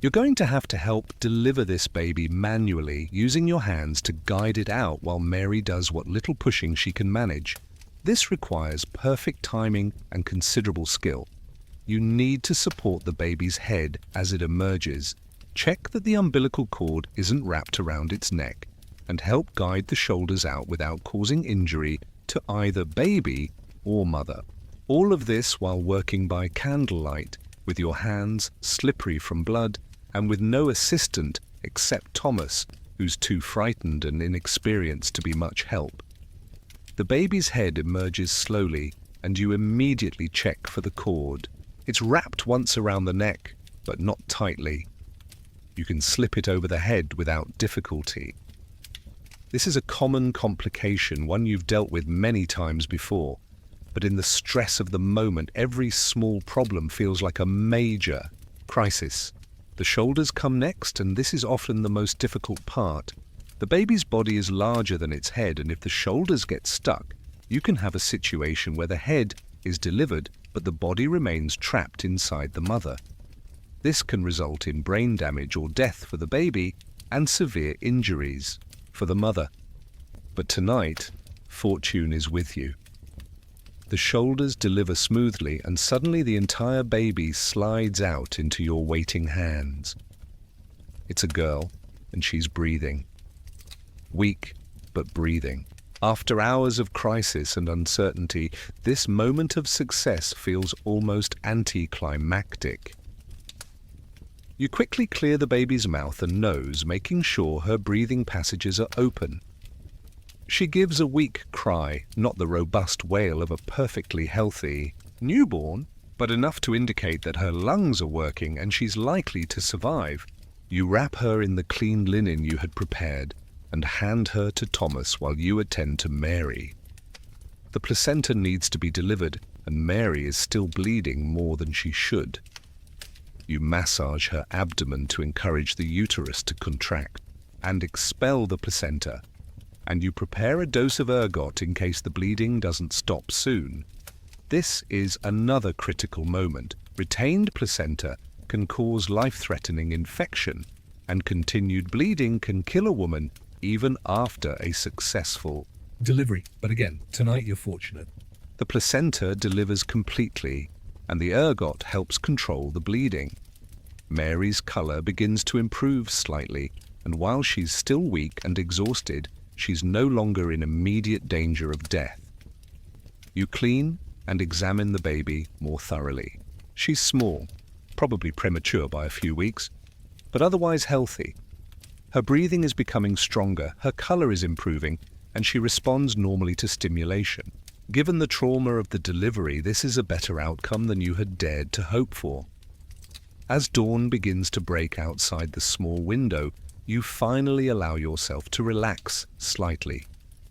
You're going to have to help deliver this baby manually, using your hands to guide it out while Mary does what little pushing she can manage. This requires perfect timing and considerable skill. You need to support the baby's head as it emerges. Check that the umbilical cord isn't wrapped around its neck, and help guide the shoulders out without causing injury to either baby or mother. All of this while working by candlelight, with your hands slippery from blood and with no assistant except Thomas, who's too frightened and inexperienced to be much help. The baby's head emerges slowly, and you immediately check for the cord. It's wrapped once around the neck, but not tightly. You can slip it over the head without difficulty. This is a common complication, one you've dealt with many times before, but in the stress of the moment, every small problem feels like a major crisis. The shoulders come next, and this is often the most difficult part. The baby's body is larger than its head, and if the shoulders get stuck, you can have a situation where the head is delivered but the body remains trapped inside the mother. This can result in brain damage or death for the baby and severe injuries for the mother. But tonight, fortune is with you. The shoulders deliver smoothly and suddenly the entire baby slides out into your waiting hands. It's a girl and she's breathing. Weak, but breathing. After hours of crisis and uncertainty, this moment of success feels almost anticlimactic. You quickly clear the baby's mouth and nose, making sure her breathing passages are open. She gives a weak cry, not the robust wail of a perfectly healthy newborn, but enough to indicate that her lungs are working and she's likely to survive. You wrap her in the clean linen you had prepared and hand her to Thomas while you attend to Mary. The placenta needs to be delivered and Mary is still bleeding more than she should. You massage her abdomen to encourage the uterus to contract and expel the placenta, and you prepare a dose of ergot in case the bleeding doesn't stop soon. This is another critical moment. Retained placenta can cause life-threatening infection, and continued bleeding can kill a woman even after a successful delivery. But again, tonight you're fortunate. The placenta delivers completely, and the ergot helps control the bleeding. Mary's color begins to improve slightly, and while she's still weak and exhausted, she's no longer in immediate danger of death. You clean and examine the baby more thoroughly. She's small, probably premature by a few weeks, but otherwise healthy. Her breathing is becoming stronger, her color is improving, and she responds normally to stimulation. Given the trauma of the delivery, this is a better outcome than you had dared to hope for. As dawn begins to break outside the small window, you finally allow yourself to relax slightly.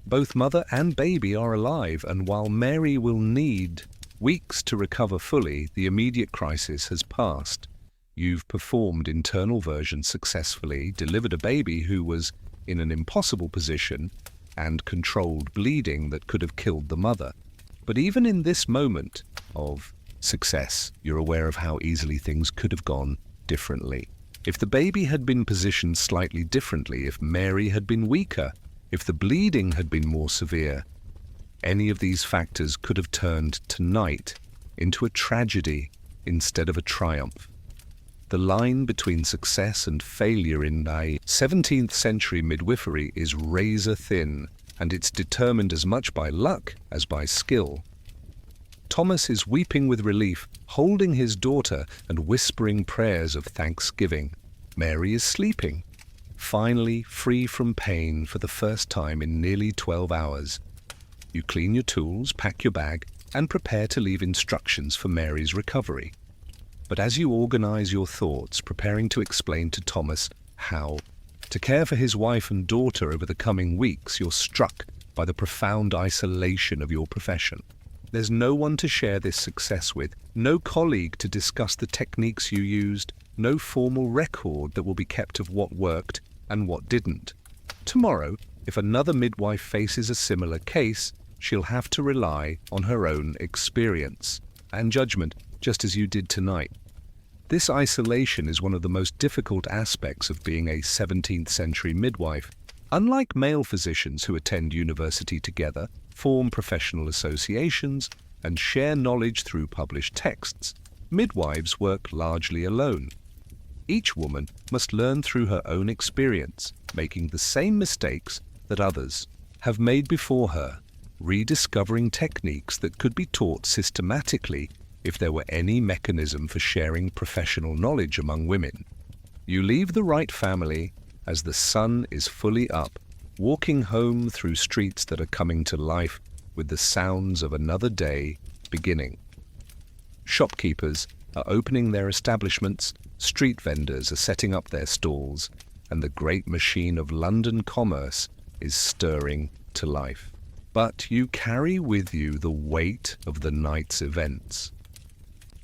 Both mother and baby are alive, and while Mary will need weeks to recover fully, the immediate crisis has passed. You've performed internal version successfully, delivered a baby who was in an impossible position, and controlled bleeding that could have killed the mother. But even in this moment of success, you're aware of how easily things could have gone differently. If the baby had been positioned slightly differently, if Mary had been weaker, if the bleeding had been more severe, any of these factors could have turned tonight into a tragedy instead of a triumph. The line between success and failure in a 17th century midwifery is razor thin, and it's determined as much by luck as by skill. Thomas is weeping with relief, holding his daughter and whispering prayers of thanksgiving. Mary is sleeping, finally free from pain for the first time in nearly 12 hours. You clean your tools, pack your bag, and prepare to leave instructions for Mary's recovery. But as you organize your thoughts, preparing to explain to Thomas how to care for his wife and daughter over the coming weeks, you're struck by the profound isolation of your profession. There's no one to share this success with, no colleague to discuss the techniques you used, no formal record that will be kept of what worked and what didn't. Tomorrow, if another midwife faces a similar case, she'll have to rely on her own experience and judgment, just as you did tonight. This isolation is one of the most difficult aspects of being a 17th century midwife. Unlike male physicians who attend university together, form professional associations, and share knowledge through published texts, midwives work largely alone. Each woman must learn through her own experience, making the same mistakes that others have made before her, rediscovering techniques that could be taught systematically if there were any mechanism for sharing professional knowledge among women. You leave the right family as the sun is fully up, walking home through streets that are coming to life with the sounds of another day beginning. Shopkeepers are opening their establishments, street vendors are setting up their stalls, and the great machine of London commerce is stirring to life. But you carry with you the weight of the night's events.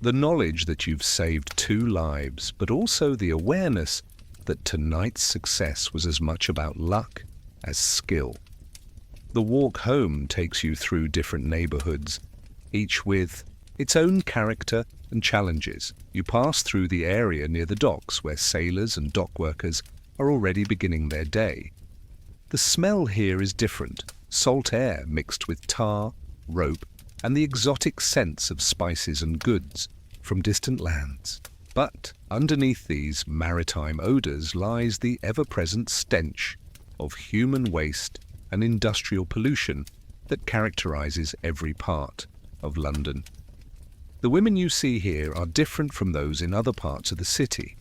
The knowledge that you've saved 2 lives, but also the awareness that tonight's success was as much about luck as skill. The walk home takes you through different neighborhoods, each with its own character and challenges. You pass through the area near the docks where sailors and dock workers are already beginning their day. The smell here is different, salt air mixed with tar, rope, and the exotic scents of spices and goods from distant lands. But underneath these maritime odours lies the ever-present stench of human waste and industrial pollution that characterises every part of London. The women you see here are different from those in other parts of the city.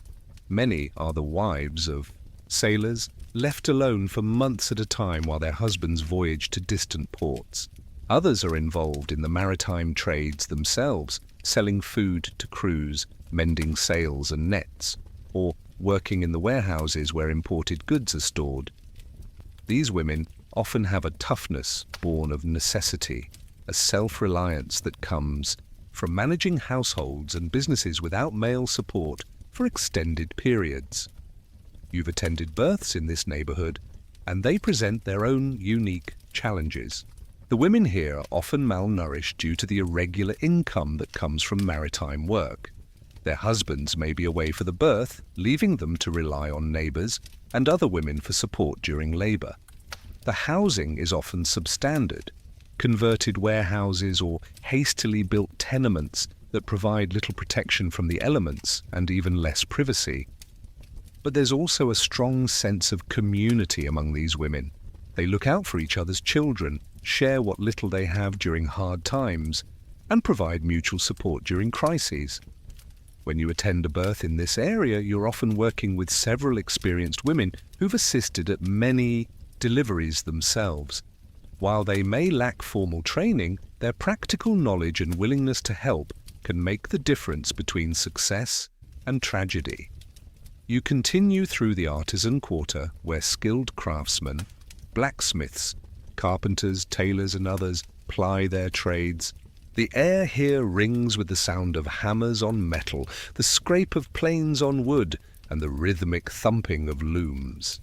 Many are the wives of sailors left alone for months at a time while their husbands voyage to distant ports. Others are involved in the maritime trades themselves, selling food to crews, mending sails and nets, or working in the warehouses where imported goods are stored. These women often have a toughness born of necessity, a self-reliance that comes from managing households and businesses without male support for extended periods. You've attended births in this neighborhood, and they present their own unique challenges. The women here are often malnourished due to the irregular income that comes from maritime work. Their husbands may be away for the birth, leaving them to rely on neighbors and other women for support during labor. The housing is often substandard, converted warehouses or hastily built tenements that provide little protection from the elements and even less privacy. But there's also a strong sense of community among these women. They look out for each other's children, share what little they have during hard times, and provide mutual support during crises. When you attend a birth in this area, you're often working with several experienced women who've assisted at many deliveries themselves. While they may lack formal training, their practical knowledge and willingness to help can make the difference between success and tragedy. You continue through the artisan quarter where skilled craftsmen, blacksmiths, carpenters, tailors and others ply their trades. The air here rings with the sound of hammers on metal, the scrape of planes on wood, and the rhythmic thumping of looms.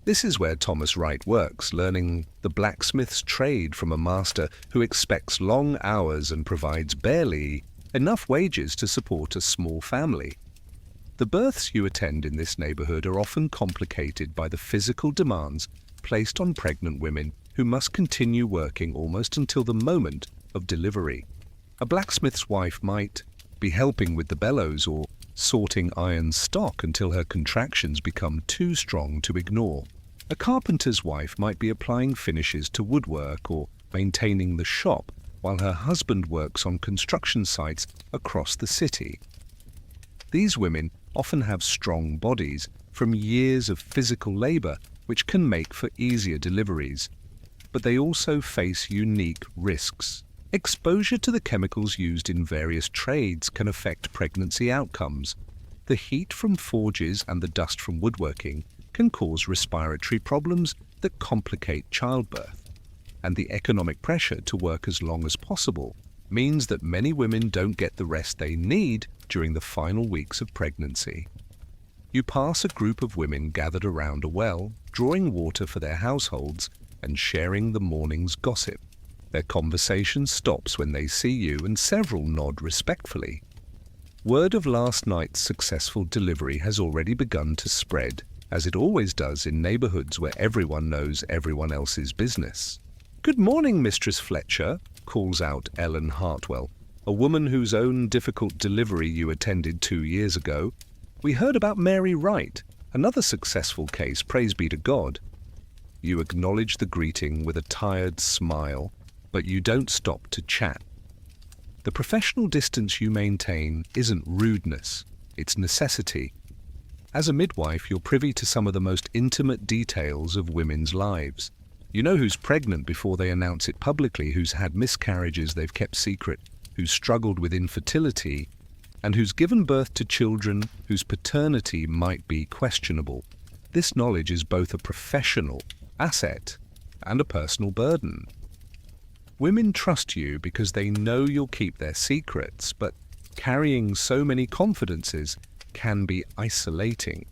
This is where Thomas Wright works, learning the blacksmith's trade from a master who expects long hours and provides barely enough wages to support a small family. The births you attend in this neighborhood are often complicated by the physical demands placed on pregnant women who must continue working almost until the moment of delivery. A blacksmith's wife might be helping with the bellows or sorting iron stock until her contractions become too strong to ignore. A carpenter's wife might be applying finishes to woodwork or maintaining the shop while her husband works on construction sites across the city. These women often have strong bodies from years of physical labor which can make for easier deliveries, but they also face unique risks. Exposure to the chemicals used in various trades can affect pregnancy outcomes. The heat from forges and the dust from woodworking can cause respiratory problems that complicate childbirth, and the economic pressure to work as long as possible means that many women don't get the rest they need during the final weeks of pregnancy. You pass a group of women gathered around a well, drawing water for their households and sharing the morning's gossip. Their conversation stops when they see you, and several nod respectfully. Word of last night's successful delivery has already begun to spread, as it always does in neighborhoods where everyone knows everyone else's business. "Good morning, Mistress Fletcher," calls out Ellen Hartwell, a woman whose own difficult delivery you attended 2 years ago. "We heard about Mary Wright, another successful case, praise be to God." You acknowledge the greeting with a tired smile, but you don't stop to chat. The professional distance you maintain isn't rudeness, it's necessity. As a midwife, you're privy to some of the most intimate details of women's lives. You know who's pregnant before they announce it publicly, who's had miscarriages they've kept secret, who's struggled with infertility, and who's given birth to children whose paternity might be questionable. This knowledge is both a professional asset and a personal burden. Women trust you because they know you'll keep their secrets, but carrying so many confidences can be isolating.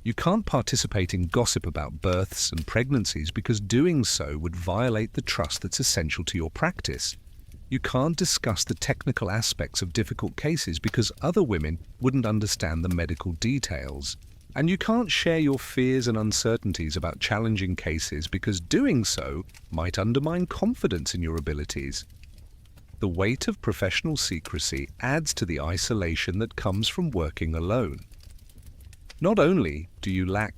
You can't participate in gossip about births and pregnancies because doing so would violate the trust that's essential to your practice. You can't discuss the technical aspects of difficult cases because other women wouldn't understand the medical details. And you can't share your fears and uncertainties about challenging cases because doing so might undermine confidence in your abilities. The weight of professional secrecy adds to the isolation that comes from working alone. Not only do you lack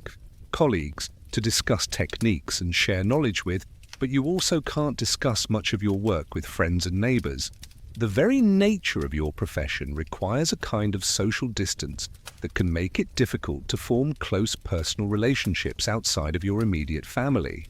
colleagues to discuss techniques and share knowledge with, but you also can't discuss much of your work with friends and neighbours. The very nature of your profession requires a kind of social distance that can make it difficult to form close personal relationships outside of your immediate family.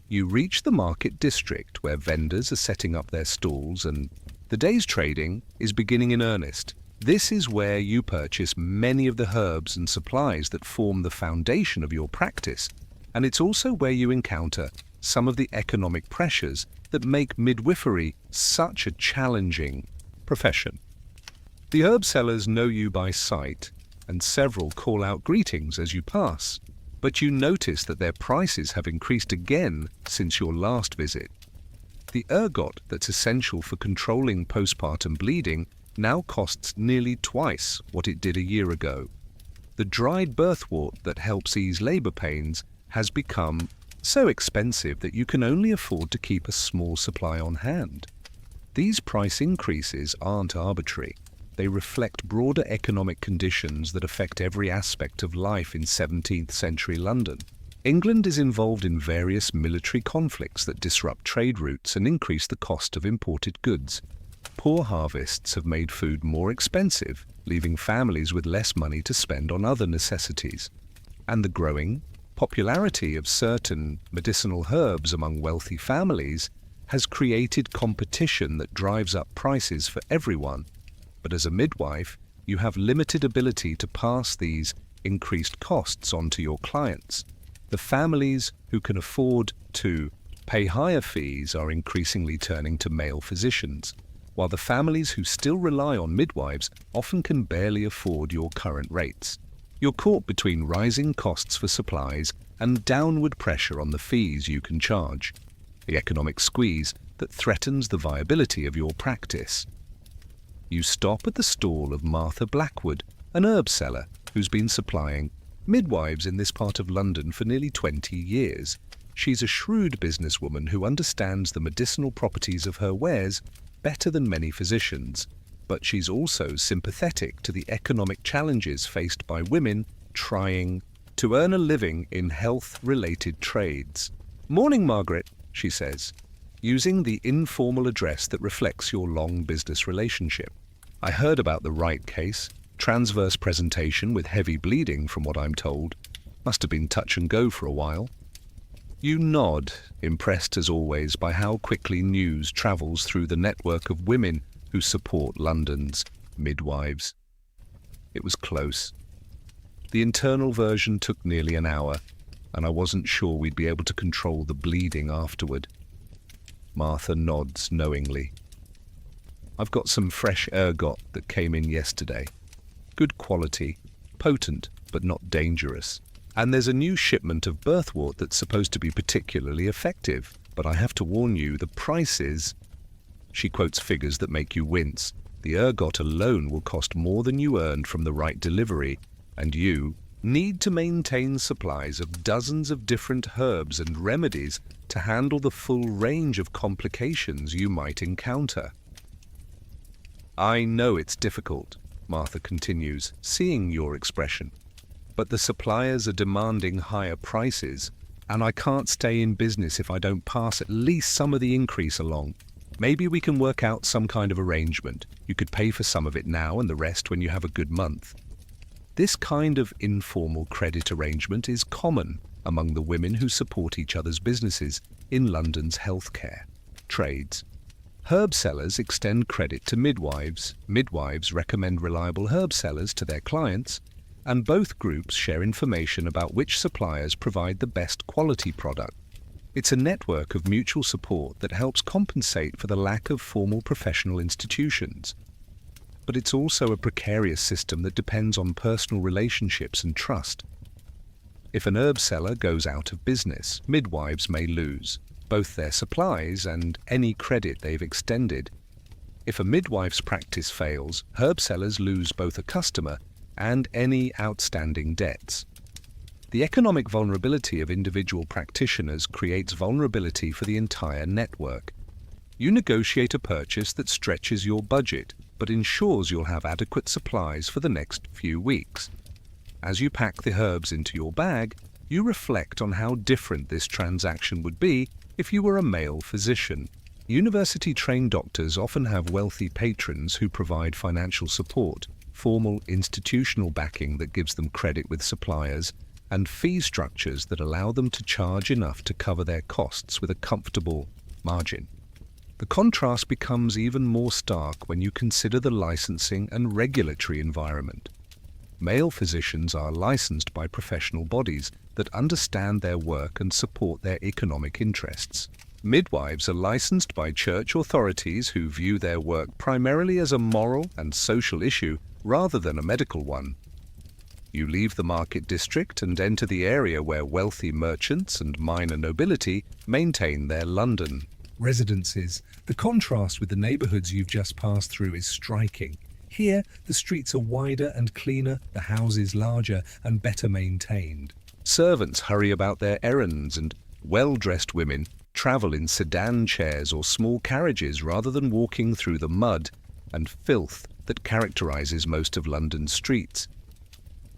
You reach the market district where vendors are setting up their stalls and the day's trading is beginning in earnest. This is where you purchase many of the herbs and supplies that form the foundation of your practice, and it's also where you encounter some of the economic pressures that make midwifery such a challenging profession. The herb sellers know you by sight, and several call out greetings as you pass, but you notice that their prices have increased again since your last visit. The ergot that's essential for controlling postpartum bleeding now costs nearly twice what it did a year ago. The dried birthwort that helps ease labor pains has become so expensive that you can only afford to keep a small supply on hand. These price increases aren't arbitrary. They reflect broader economic conditions that affect every aspect of life in 17th century London. England is involved in various military conflicts that disrupt trade routes and increase the cost of imported goods. Poor harvests have made food more expensive, leaving families with less money to spend on other necessities. And the growing popularity of certain medicinal herbs among wealthy families has created competition that drives up prices for everyone. But as a midwife, you have limited ability to pass these increased costs on to your clients. The families who can afford to pay higher fees are increasingly turning to male physicians, while the families who still rely on midwives often can barely afford your current rates. You're caught between rising costs for supplies and downward pressure on the fees you can charge, the economic squeeze that threatens the viability of your practice. You stop at the stall of Martha Blackwood, an herb seller who's been supplying midwives in this part of London for nearly 20 years. She's a shrewd businesswoman who understands the medicinal properties of her wares better than many physicians, but she's also sympathetic to the economic challenges faced by women trying to earn a living in health-related trades. "Morning, Margaret," she says, using the informal address that reflects your long business relationship. "I heard about the Wright case. Transverse presentation with heavy bleeding, from what I'm told. Must have been touch and go for a while." You nod, impressed as always by how quickly news travels through the network of women who support London's midwives. It was close. The internal version took nearly an hour, and I wasn't sure we'd be able to control the bleeding afterward. Martha nods knowingly. "I've got some fresh ergot that came in yesterday. Good quality, potent but not dangerous. And there's a new shipment of birthwort that's supposed to be particularly effective. But I have to warn you, the prices..." She quotes figures that make you wince. "The ergot alone will cost more than you earned from the right delivery, and you need to maintain supplies of dozens of different herbs and remedies to handle the full range of complications you might encounter." "I know it's difficult," Martha continues, seeing your expression. "But the suppliers are demanding higher prices, and I can't stay in business if I don't pass at least some of the increase along. Maybe we can work out some kind of arrangement. You could pay for some of it now and the rest when you have a good month." This kind of informal credit arrangement is common among the women who support each other's businesses in London's healthcare trades. Herb sellers extend credit to midwives. Midwives recommend reliable herb sellers to their clients, and both groups share information about which suppliers provide the best quality product. It's a network of mutual support that helps compensate for the lack of formal professional institutions. But it's also a precarious system that depends on personal relationships and trust. If an herb seller goes out of business, midwives may lose both their supplies and any credit they've extended. If a midwife's practice fails, herb sellers lose both a customer and any outstanding debts. The economic vulnerability of individual practitioners creates vulnerability for the entire network. You negotiate a purchase that stretches your budget, but ensures you'll have adequate supplies for the next few weeks. As you pack the herbs into your bag, you reflect on how different this transaction would be if you were a male physician. University-trained doctors often have wealthy patrons who provide financial support, formal institutional backing that gives them credit with suppliers, and fee structures that allow them to charge enough to cover their costs with a comfortable margin. The contrast becomes even more stark when you consider the licensing and regulatory environment. Male physicians are licensed by professional bodies that understand their work and support their economic interests. Midwives are licensed by church authorities who view their work primarily as a moral and social issue rather than a medical one. You leave the market district and enter the area where wealthy merchants and minor nobility maintain their London residences. The contrast with the neighborhoods you've just passed through is striking. Here, the streets are wider and cleaner, the houses larger and better maintained. Servants hurry about their errands, and well-dressed women travel in sedan chairs or small carriages rather than walking through the mud and filth that characterizes most of London's streets.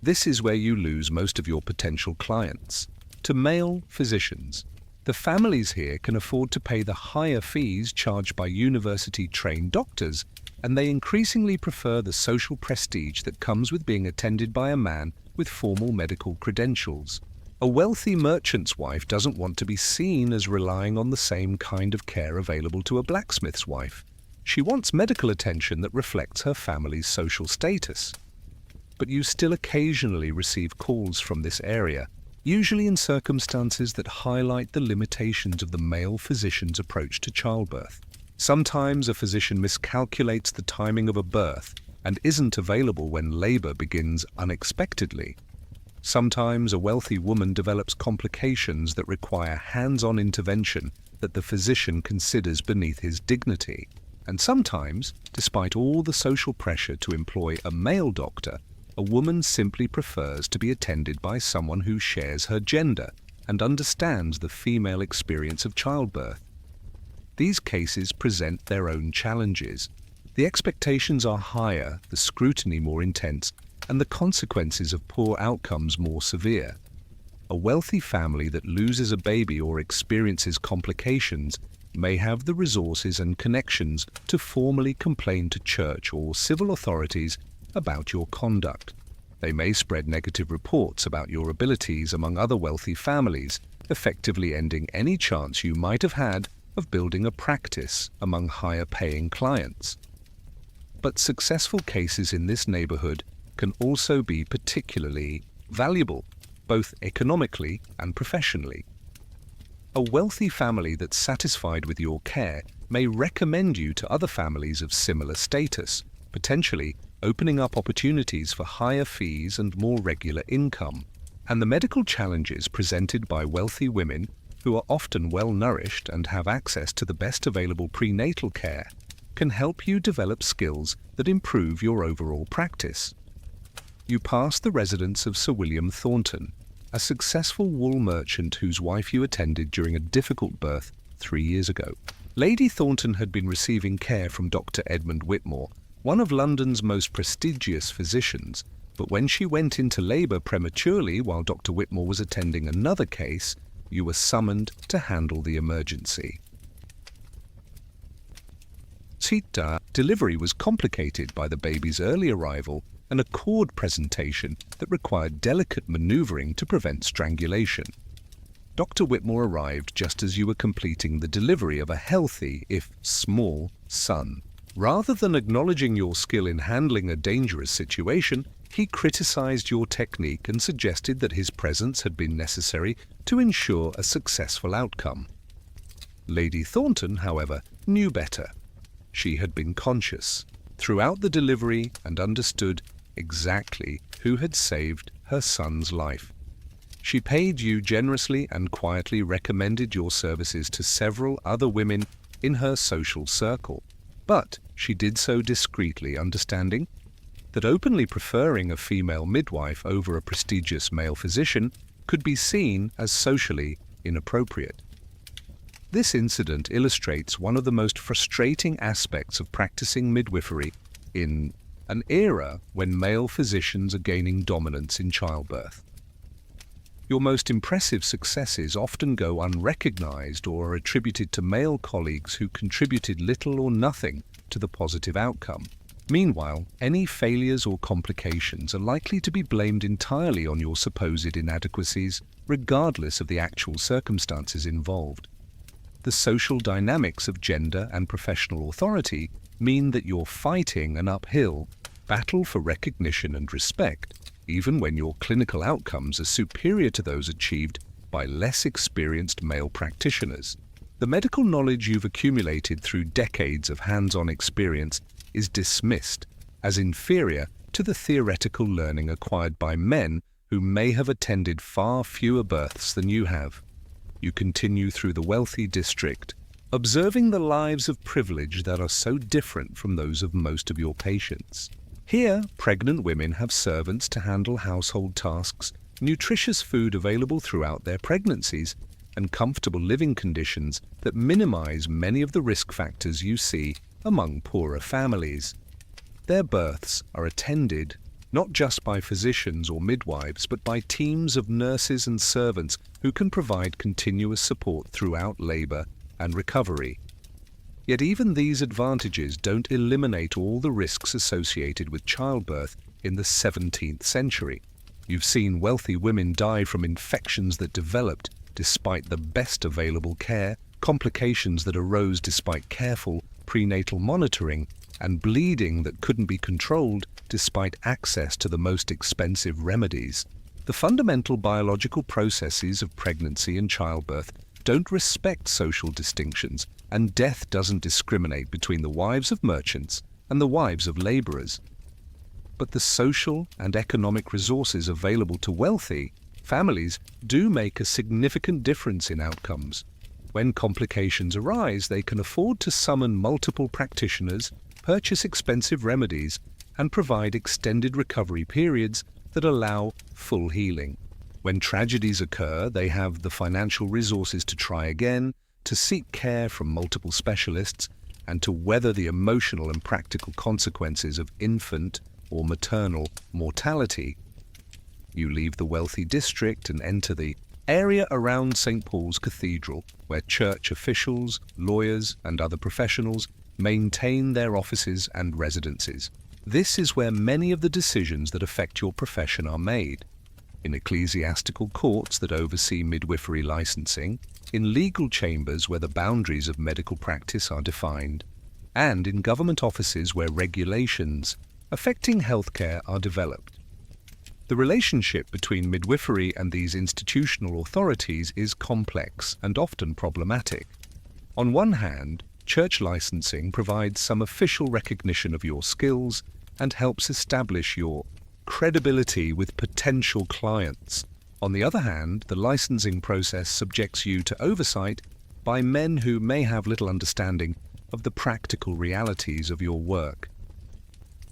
This is where you lose most of your potential clients. To male physicians, the families here can afford to pay the higher fees charged by university-trained doctors, and they increasingly prefer the social prestige that comes with being attended by a man with formal medical credentials. A wealthy merchant's wife doesn't want to be seen as relying on the same kind of care available to a blacksmith's wife. She wants medical attention that reflects her family's social status. But you still occasionally receive calls from this area, usually in circumstances that highlight the limitations of the male physician's approach to childbirth. Sometimes a physician miscalculates the timing of a birth and isn't available when labor begins unexpectedly. Sometimes a wealthy woman develops complications that require hands-on intervention that the physician considers beneath his dignity. And sometimes, despite all the social pressure to employ a male doctor, a woman simply prefers to be attended by someone who shares her gender and understands the female experience of childbirth. These cases present their own challenges. The expectations are higher, the scrutiny more intense, and the consequences of poor outcomes more severe. A wealthy family that loses a baby or experiences complications may have the resources and connections to formally complain to church or civil authorities about your conduct. They may spread negative reports about your abilities among other wealthy families, effectively ending any chance you might have had of building a practice among higher-paying clients. But successful cases in this neighborhood can also be particularly valuable, both economically and professionally. A wealthy family that's satisfied with your care may recommend you to other families of similar status, potentially opening up opportunities for higher fees and more regular income. And the medical challenges presented by wealthy women, who are often well-nourished and have access to the best available prenatal care, can help you develop skills that improve your overall practice. You pass the residence of Sir William Thornton, a successful wool merchant whose wife you attended during a difficult birth 3 years ago. Lady Thornton had been receiving care from Dr. Edmund Whitmore, one of London's most prestigious physicians, but when she went into labour prematurely while Dr. Whitmore was attending another case, you were summoned to handle the emergency. Delivery was complicated by the baby's early arrival and a cord presentation that required delicate manoeuvring to prevent strangulation. Dr. Whitmore arrived just as you were completing the delivery of a healthy, if small, son. Rather than acknowledging your skill in handling a dangerous situation, he criticized your technique and suggested that his presence had been necessary to ensure a successful outcome. Lady Thornton, however, knew better. She had been conscious throughout the delivery and understood exactly who had saved her son's life. She paid you generously and quietly recommended your services to several other women in her social circle. But she did so discreetly, understanding that openly preferring a female midwife over a prestigious male physician could be seen as socially inappropriate. This incident illustrates one of the most frustrating aspects of practicing midwifery in an era when male physicians are gaining dominance in childbirth. Your most impressive successes often go unrecognized or are attributed to male colleagues who contributed little or nothing to the positive outcome. Meanwhile, any failures or complications are likely to be blamed entirely on your supposed inadequacies, regardless of the actual circumstances involved. The social dynamics of gender and professional authority mean that you're fighting an uphill battle for recognition and respect, even when your clinical outcomes are superior to those achieved by less experienced male practitioners. The medical knowledge you've accumulated through decades of hands-on experience is dismissed as inferior to the theoretical learning acquired by men who may have attended far fewer births than you have. You continue through the wealthy district, observing the lives of privilege that are so different from those of most of your patients. Here, pregnant women have servants to handle household tasks, nutritious food available throughout their pregnancies, and comfortable living conditions that minimize many of the risk factors you see among poorer families. Their births are attended not just by physicians or midwives, but by teams of nurses and servants who can provide continuous support throughout labor and recovery. Yet even these advantages don't eliminate all the risks associated with childbirth in the 17th century. You've seen wealthy women die from infections that developed despite the best available care, complications that arose despite careful prenatal monitoring, and bleeding that couldn't be controlled despite access to the most expensive remedies. The fundamental biological processes of pregnancy and childbirth don't respect social distinctions, and death doesn't discriminate between the wives of merchants and the wives of laborers. But the social and economic resources available to wealthy families do make a significant difference in outcomes. When complications arise, they can afford to summon multiple practitioners, purchase expensive remedies, and provide extended recovery periods that allow full healing. When tragedies occur, they have the financial resources to try again, to seek care from multiple specialists, and to weather the emotional and practical consequences of infant or maternal mortality. You leave the wealthy district and enter the area around St. Paul's Cathedral, where church officials, lawyers, and other professionals maintain their offices and residences. This is where many of the decisions that affect your profession are made. In ecclesiastical courts that oversee midwifery licensing, in legal chambers where the boundaries of medical practice are defined, and in government offices where regulations affecting healthcare are developed. The relationship between midwifery and these institutional authorities is complex and often problematic. On one hand, church licensing provides some official recognition of your skills and helps establish your credibility with potential clients. On the other hand, the licensing process subjects you to oversight by men who may have little understanding of the practical realities of your work.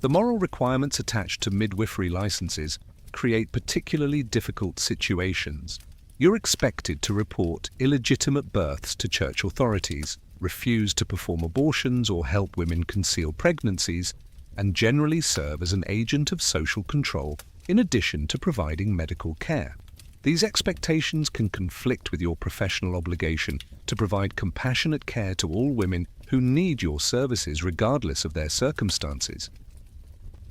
The moral requirements attached to midwifery licenses create particularly difficult situations. You're expected to report illegitimate births to church authorities, refuse to perform abortions or help women conceal pregnancies, and generally serve as an agent of social control in addition to providing medical care. These expectations can conflict with your professional obligation to provide compassionate care to all women who need your services regardless of their circumstances.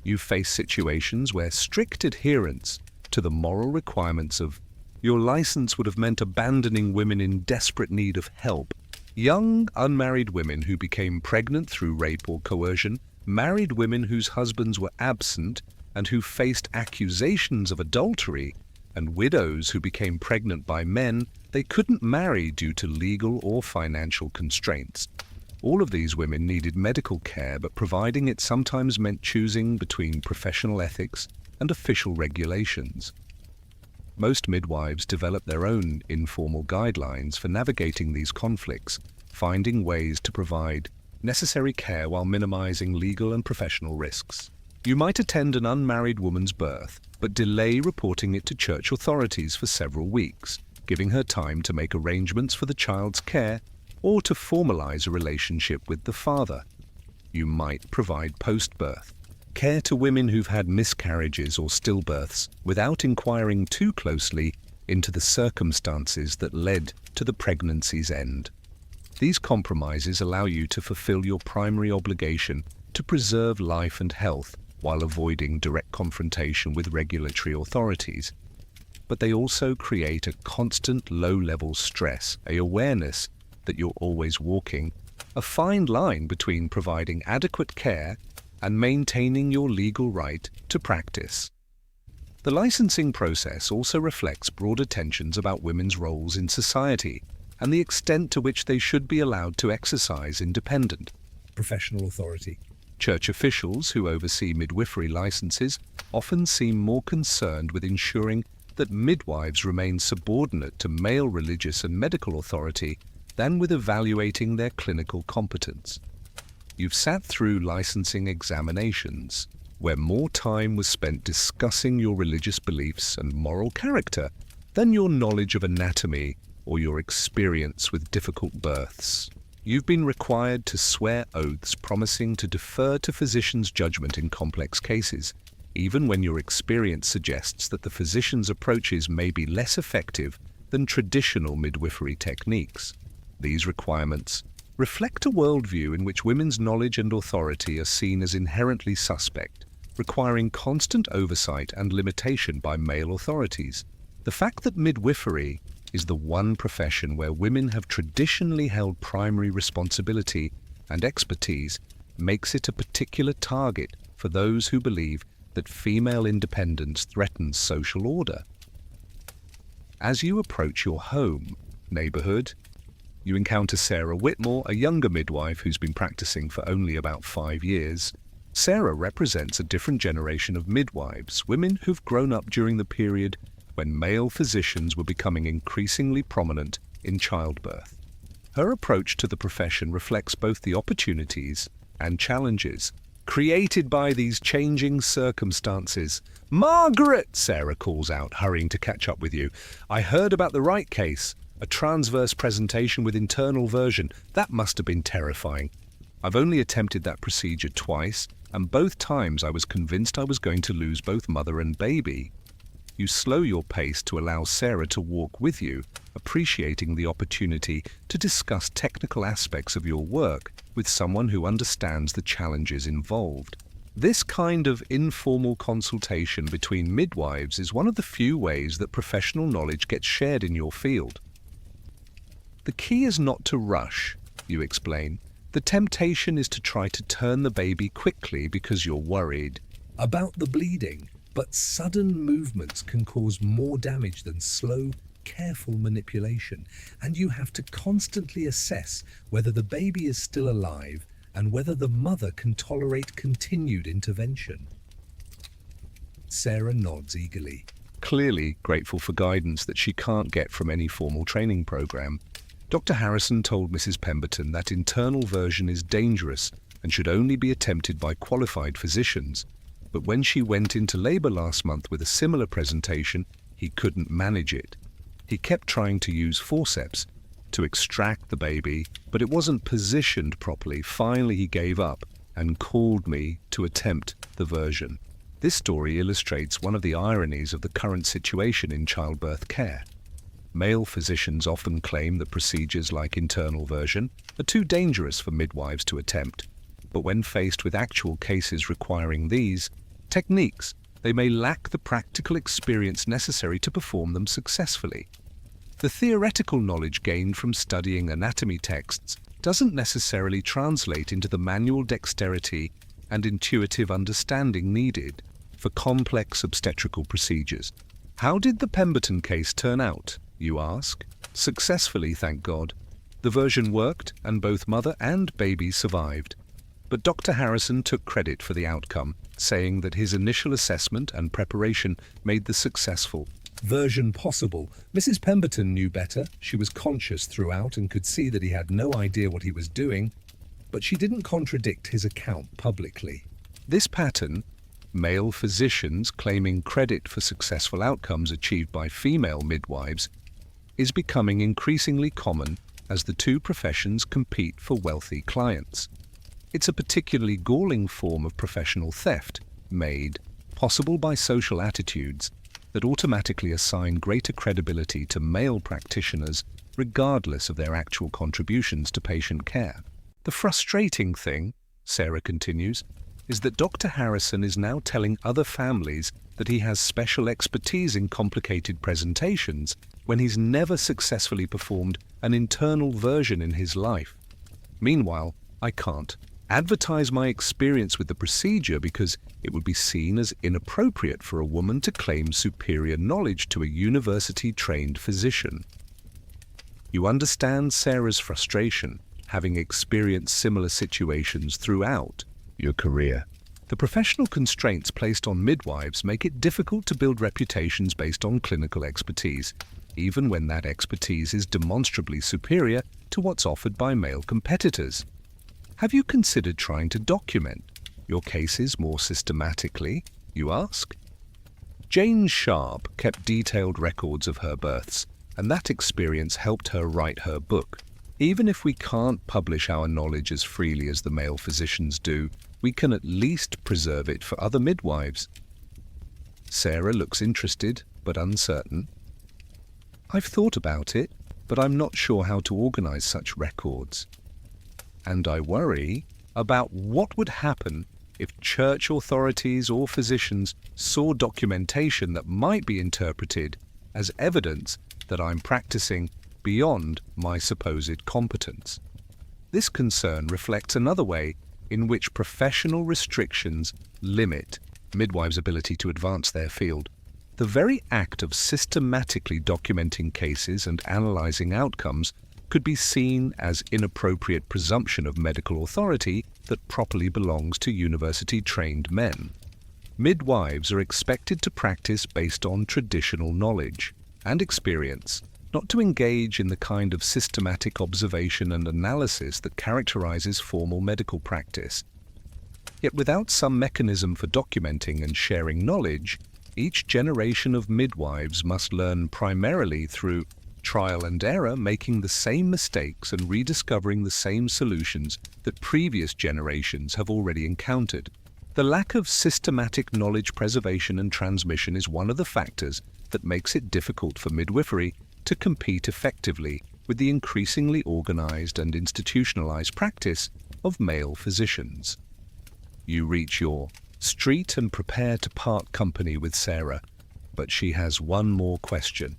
You face situations where strict adherence to the moral requirements of your license would have meant abandoning women in desperate need of help. Young, unmarried women who became pregnant through rape or coercion, married women whose husbands were absent and who faced accusations of adultery, and widows who became pregnant by men they couldn't marry due to legal or financial constraints. All of these women needed medical care, but providing it sometimes meant choosing between professional ethics and official regulations. Most midwives develop their own informal guidelines for navigating these conflicts, finding ways to provide necessary care while minimizing legal and professional risks. You might attend an unmarried woman's birth, but delay reporting it to church authorities for several weeks, giving her time to make arrangements for the child's care or to formalize a relationship with the father. You might provide post-birth care to women who've had miscarriages or stillbirths without inquiring too closely into the circumstances that led to the pregnancy's end. These compromises allow you to fulfill your primary obligation to preserve life and health while avoiding direct confrontation with regulatory authorities. But they also create a constant low-level stress, an awareness that you're always walking a fine line between providing adequate care and maintaining your legal right to practice. The licensing process also reflects broader tensions about women's roles in society and the extent to which they should be allowed to exercise independent Professional authority. Church officials who oversee midwifery licenses often seem more concerned with ensuring that midwives remain subordinate to male religious and medical authority than with evaluating their clinical competence. You've sat through licensing examinations, where more time was spent discussing your religious beliefs and moral character than your knowledge of anatomy or your experience with difficult births. You've been required to swear oaths promising to defer to physicians' judgment in complex cases, even when your experience suggests that the physician's approaches may be less effective than traditional midwifery techniques. These requirements reflect a worldview in which women's knowledge and authority are seen as inherently suspect, requiring constant oversight and limitation by male authorities. The fact that midwifery is the one profession where women have traditionally held primary responsibility and expertise makes it a particular target for those who believe that female independence threatens social order. As you approach your home, neighborhood, you encounter Sarah Whitmore, a younger midwife who's been practicing for only about 5 years. Sarah represents a different generation of midwives, women who've grown up during the period when male physicians were becoming increasingly prominent in childbirth. Her approach to the profession reflects both the opportunities and challenges created by these changing circumstances. "Margaret!" Sarah calls out, hurrying to catch up with you. "I heard about the right case. A transverse presentation with internal version. That must have been terrifying. I've only attempted that procedure twice, and both times I was convinced I was going to lose both mother and baby." You slow your pace to allow Sarah to walk with you, appreciating the opportunity to discuss technical aspects of your work with someone who understands the challenges involved. This kind of informal consultation between midwives is one of the few ways that professional knowledge gets shared in your field. "The key is not to rush," you explain. "The temptation is to try to turn the baby quickly because you're worried About the bleeding, but sudden movements can cause more damage than slow, careful manipulation, and you have to constantly assess whether the baby is still alive and whether the mother can tolerate continued intervention." Sarah nods eagerly. Clearly grateful for guidance that she can't get from any formal training program. Dr. Harrison told Mrs. Pemberton that internal version is dangerous and should only be attempted by qualified physicians. But when she went into labor last month with a similar presentation, he couldn't manage it. He kept trying to use forceps to extract the baby, but it wasn't positioned properly. Finally, he gave up and called me to attempt the version. This story illustrates one of the ironies of the current situation in childbirth care. Male physicians often claim that procedures like internal version are too dangerous for midwives to attempt, but when faced with actual cases requiring these techniques, they may lack the practical experience necessary to perform them successfully. The theoretical knowledge gained from studying anatomy texts doesn't necessarily translate into the manual dexterity and intuitive understanding needed for complex obstetrical procedures. How did the Pemberton case turn out, you ask? Successfully, thank God. The version worked and both mother and baby survived. But Dr. Harrison took credit for the outcome, saying that his initial assessment and preparation made the successful Version possible. Mrs. Pemberton knew better. She was conscious throughout and could see that he had no idea what he was doing, but she didn't contradict his account publicly. This pattern, male physicians claiming credit for successful outcomes achieved by female midwives, is becoming increasingly common as the two professions compete for wealthy clients. It's a particularly galling form of professional theft, made possible by social attitudes that automatically assign greater credibility to male practitioners regardless of their actual contributions to patient care. The frustrating thing, Sarah continues, is that Dr. Harrison is now telling other families that he has special expertise in complicated presentations when he's never successfully performed an internal version in his life. Meanwhile, I can't advertise my experience with the procedure because it would be seen as inappropriate for a woman to claim superior knowledge to a university-trained physician. You understand Sarah's frustration, having experienced similar situations throughout your career. The professional constraints placed on midwives make it difficult to build reputations based on clinical expertise, even when that expertise is demonstrably superior to what's offered by male competitors. Have you considered trying to document your cases more systematically, you ask? Jane Sharp kept detailed records of her births, and that experience helped her write her book. Even if we can't publish our knowledge as freely as the male physicians do, we can at least preserve it for other midwives. Sarah looks interested, but uncertain. I've thought about it, but I'm not sure how to organize such records. And I worry about what would happen if church authorities or physicians saw documentation that might be interpreted as evidence that I'm practicing beyond my supposed competence. This concern reflects another way in which professional restrictions limit midwives' ability to advance their field. The very act of systematically documenting cases and analyzing outcomes could be seen as inappropriate presumption of medical authority that properly belongs to university-trained men. Midwives are expected to practice based on traditional knowledge and experience, not to engage in the kind of systematic observation and analysis that characterizes formal medical practice. Yet without some mechanism for documenting and sharing knowledge, each generation of midwives must learn primarily through trial and error, making the same mistakes and rediscovering the same solutions that previous generations have already encountered. The lack of systematic knowledge preservation and transmission is one of the factors that makes it difficult for midwifery to compete effectively with the increasingly organized and institutionalized practice of male physicians. You reach your street and prepare to part company with Sarah, but she has one more question.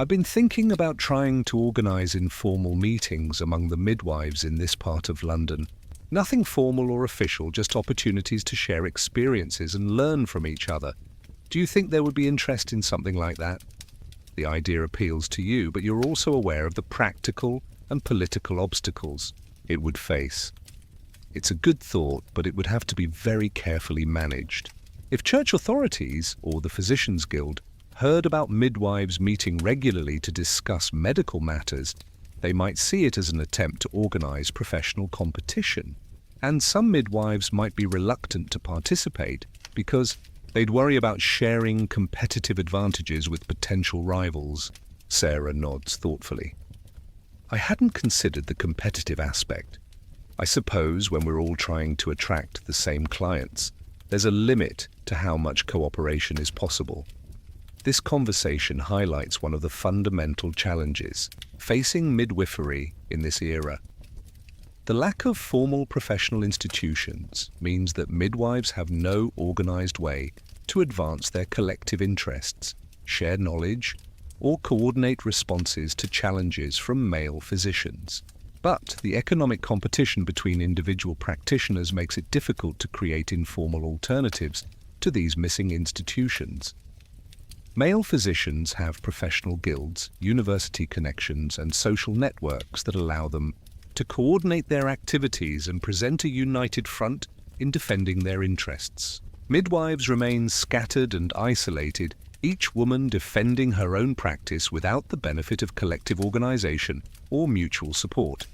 I've been thinking about trying to organize informal meetings among the midwives in this part of London. Nothing formal or official, just opportunities to share experiences and learn from each other. Do you think there would be interest in something like that? The idea appeals to you, but you're also aware of the practical and political obstacles it would face. It's a good thought, but it would have to be very carefully managed. If church authorities or the Physicians Guild heard about midwives meeting regularly to discuss medical matters, they might see it as an attempt to organize professional competition. And some midwives might be reluctant to participate because they'd worry about sharing competitive advantages with potential rivals. Sarah nods thoughtfully. I hadn't considered the competitive aspect. I suppose when we're all trying to attract the same clients, there's a limit to how much cooperation is possible. This conversation highlights one of the fundamental challenges facing midwifery in this era. The lack of formal professional institutions means that midwives have no organized way to advance their collective interests, share knowledge, or coordinate responses to challenges from male physicians. But the economic competition between individual practitioners makes it difficult to create informal alternatives to these missing institutions. Male physicians have professional guilds, university connections, and social networks that allow them to coordinate their activities and present a united front in defending their interests. Midwives remain scattered and isolated, each woman defending her own practice without the benefit of collective organization or mutual support.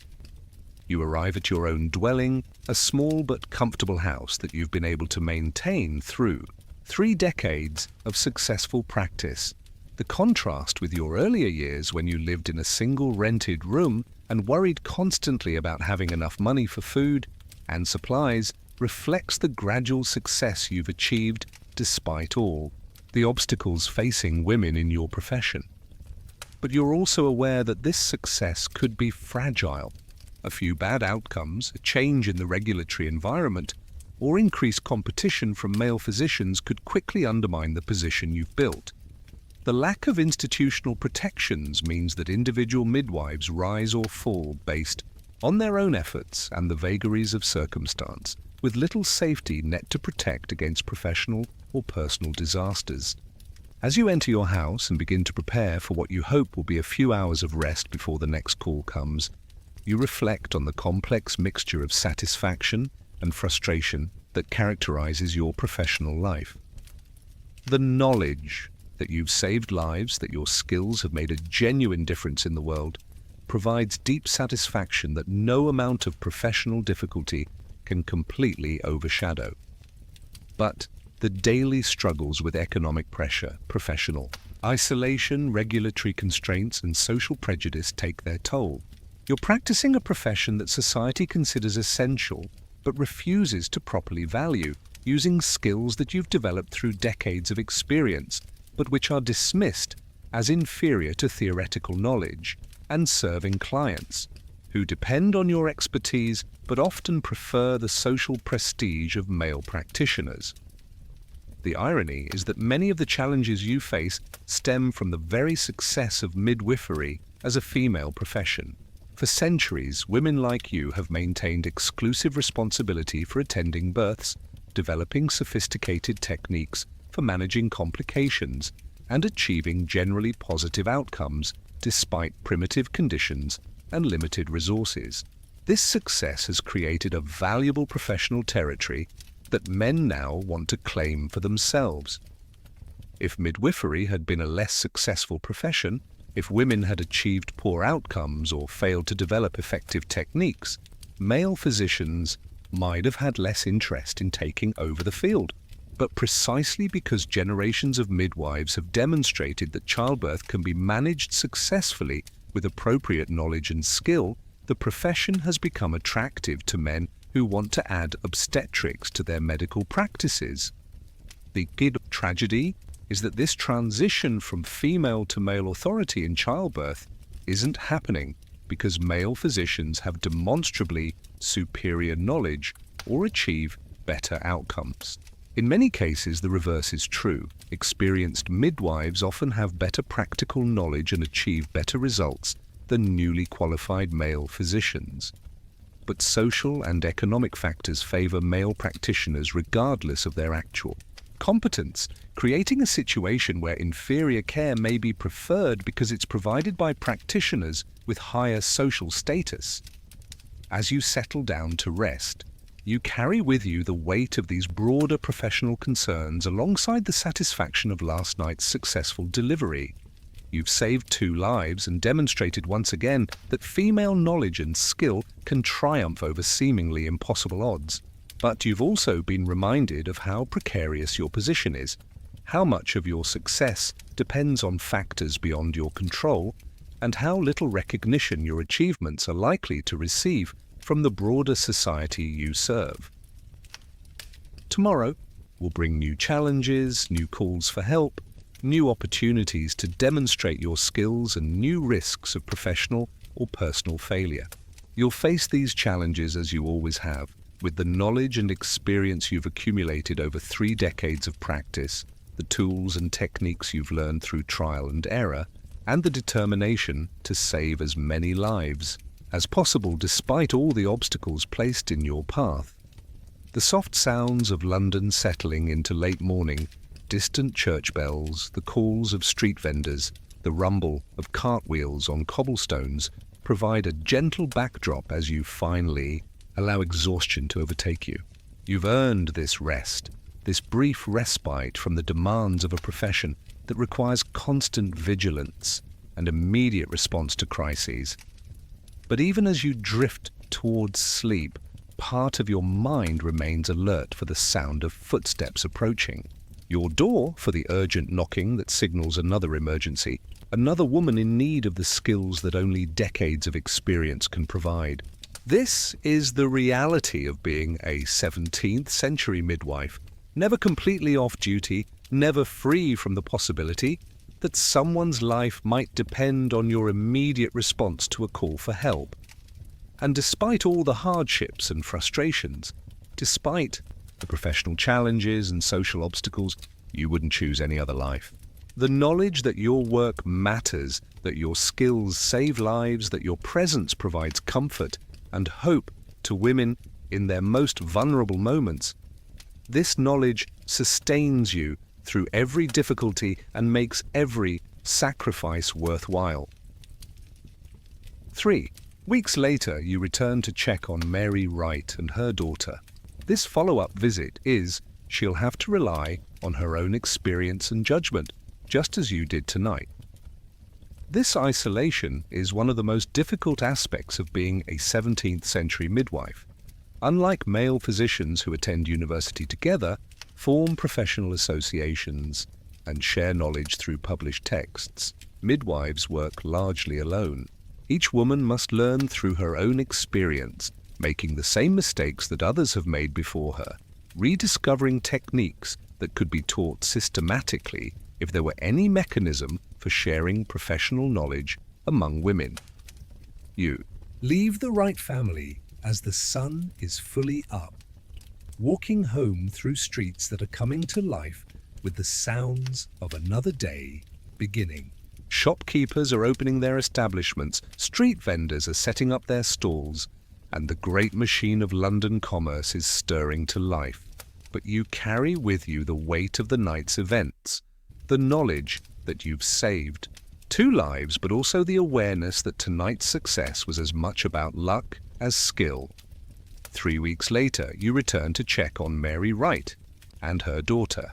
You arrive at your own dwelling, a small but comfortable house that you've been able to maintain through 3 decades of successful practice. The contrast with your earlier years when you lived in a single rented room and worried constantly about having enough money for food and supplies reflects the gradual success you've achieved despite all the obstacles facing women in your profession. But you're also aware that this success could be fragile. A few bad outcomes, a change in the regulatory environment, or increased competition from male physicians could quickly undermine the position you've built. The lack of institutional protections means that individual midwives rise or fall based on their own efforts and the vagaries of circumstance, with little safety net to protect against professional or personal disasters. As you enter your house and begin to prepare for what you hope will be a few hours of rest before the next call comes, you reflect on the complex mixture of satisfaction and frustration that characterizes your professional life. The knowledge that you've saved lives, that your skills have made a genuine difference in the world, provides deep satisfaction that no amount of professional difficulty can completely overshadow. But the daily struggles with economic pressure, professional isolation, regulatory constraints, and social prejudice take their toll. You're practicing a profession that society considers essential but refuses to properly value, using skills that you've developed through decades of experience, but which are dismissed as inferior to theoretical knowledge, and serving clients who depend on your expertise but often prefer the social prestige of male practitioners. The irony is that many of the challenges you face stem from the very success of midwifery as a female profession. For centuries, women like you have maintained exclusive responsibility for attending births, developing sophisticated techniques for managing complications, and achieving generally positive outcomes despite primitive conditions and limited resources. This success has created a valuable professional territory that men now want to claim for themselves. If midwifery had been a less successful profession, if women had achieved poor outcomes or failed to develop effective techniques, male physicians might have had less interest in taking over the field. But precisely because generations of midwives have demonstrated that childbirth can be managed successfully with appropriate knowledge and skill, the profession has become attractive to men who want to add obstetrics to their medical practices. The tragedy is that this transition from female to male authority in childbirth isn't happening because male physicians have demonstrably superior knowledge or achieve better outcomes. In many cases, the reverse is true. Experienced midwives often have better practical knowledge and achieve better results than newly qualified male physicians. But social and economic factors favor male practitioners regardless of their actual competence, creating a situation where inferior care may be preferred because it's provided by practitioners with higher social status. As you settle down to rest, you carry with you the weight of these broader professional concerns alongside the satisfaction of last night's successful delivery. You've saved 2 lives and demonstrated once again that female knowledge and skill can triumph over seemingly impossible odds. But you've also been reminded of how precarious your position is, how much of your success depends on factors beyond your control, and how little recognition your achievements are likely to receive from the broader society you serve. Tomorrow will bring new challenges, new calls for help, new opportunities to demonstrate your skills, and new risks of professional or personal failure. You'll face these challenges as you always have, with the knowledge and experience you've accumulated over 3 decades of practice, the tools and techniques you've learned through trial and error, and the determination to save as many lives as possible despite all the obstacles placed in your path. The soft sounds of London settling into late morning, distant church bells, the calls of street vendors, the rumble of cartwheels on cobblestones provide a gentle backdrop as you finally allow exhaustion to overtake you. You've earned this rest, this brief respite from the demands of a profession that requires constant vigilance and immediate response to crises. But even as you drift towards sleep, part of your mind remains alert for the sound of footsteps approaching. Your door for the urgent knocking that signals another emergency, another woman in need of the skills that only decades of experience can provide. This is the reality of being a 17th century midwife, never completely off duty, never free from the possibility that someone's life might depend on your immediate response to a call for help. And despite all the hardships and frustrations, despite the professional challenges and social obstacles, you wouldn't choose any other life. The knowledge that your work matters, that your skills save lives, that your presence provides comfort and hope to women in their most vulnerable moments, this knowledge sustains you through every difficulty and makes every sacrifice worthwhile. 3. Weeks later, you return to check on Mary Wright and her daughter. This follow-up visit she'll have to rely on her own experience and judgment, just as you did tonight. This isolation is one of the most difficult aspects of being a 17th century midwife. Unlike male physicians who attend university together, form professional associations, and share knowledge through published texts, midwives work largely alone. Each woman must learn through her own experience, making the same mistakes that others have made before her, rediscovering techniques that could be taught systematically if there were any mechanism for sharing professional knowledge among women. You leave the right family as the sun is fully up, walking home through streets that are coming to life with the sounds of another day beginning. Shopkeepers are opening their establishments, street vendors are setting up their stalls, and the great machine of London commerce is stirring to life. But you carry with you the weight of the night's events, the knowledge that you've saved 2 lives, but also the awareness that tonight's success was as much about luck as skill. 3 weeks later, you return to check on Mary Wright and her daughter.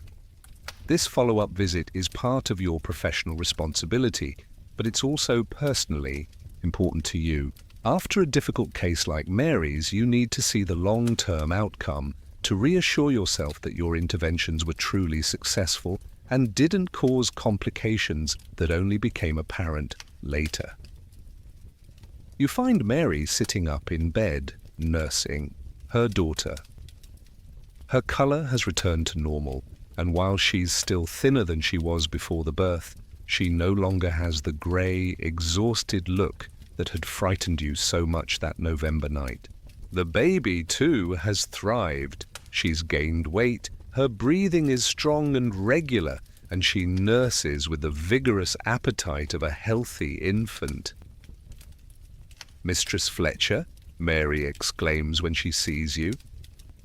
This follow-up visit is part of your professional responsibility, but it's also personally important to you. After a difficult case like Mary's, you need to see the long-term outcome to reassure yourself that your interventions were truly successful and didn't cause complications that only became apparent later. You find Mary sitting up in bed, nursing her daughter. Her color has returned to normal, and while she's still thinner than she was before the birth, she no longer has the gray, exhausted look that had frightened you so much that November night. The baby, too, has thrived. She's gained weight, her breathing is strong and regular, and she nurses with the vigorous appetite of a healthy infant. "Mistress Fletcher," Mary exclaims when she sees you.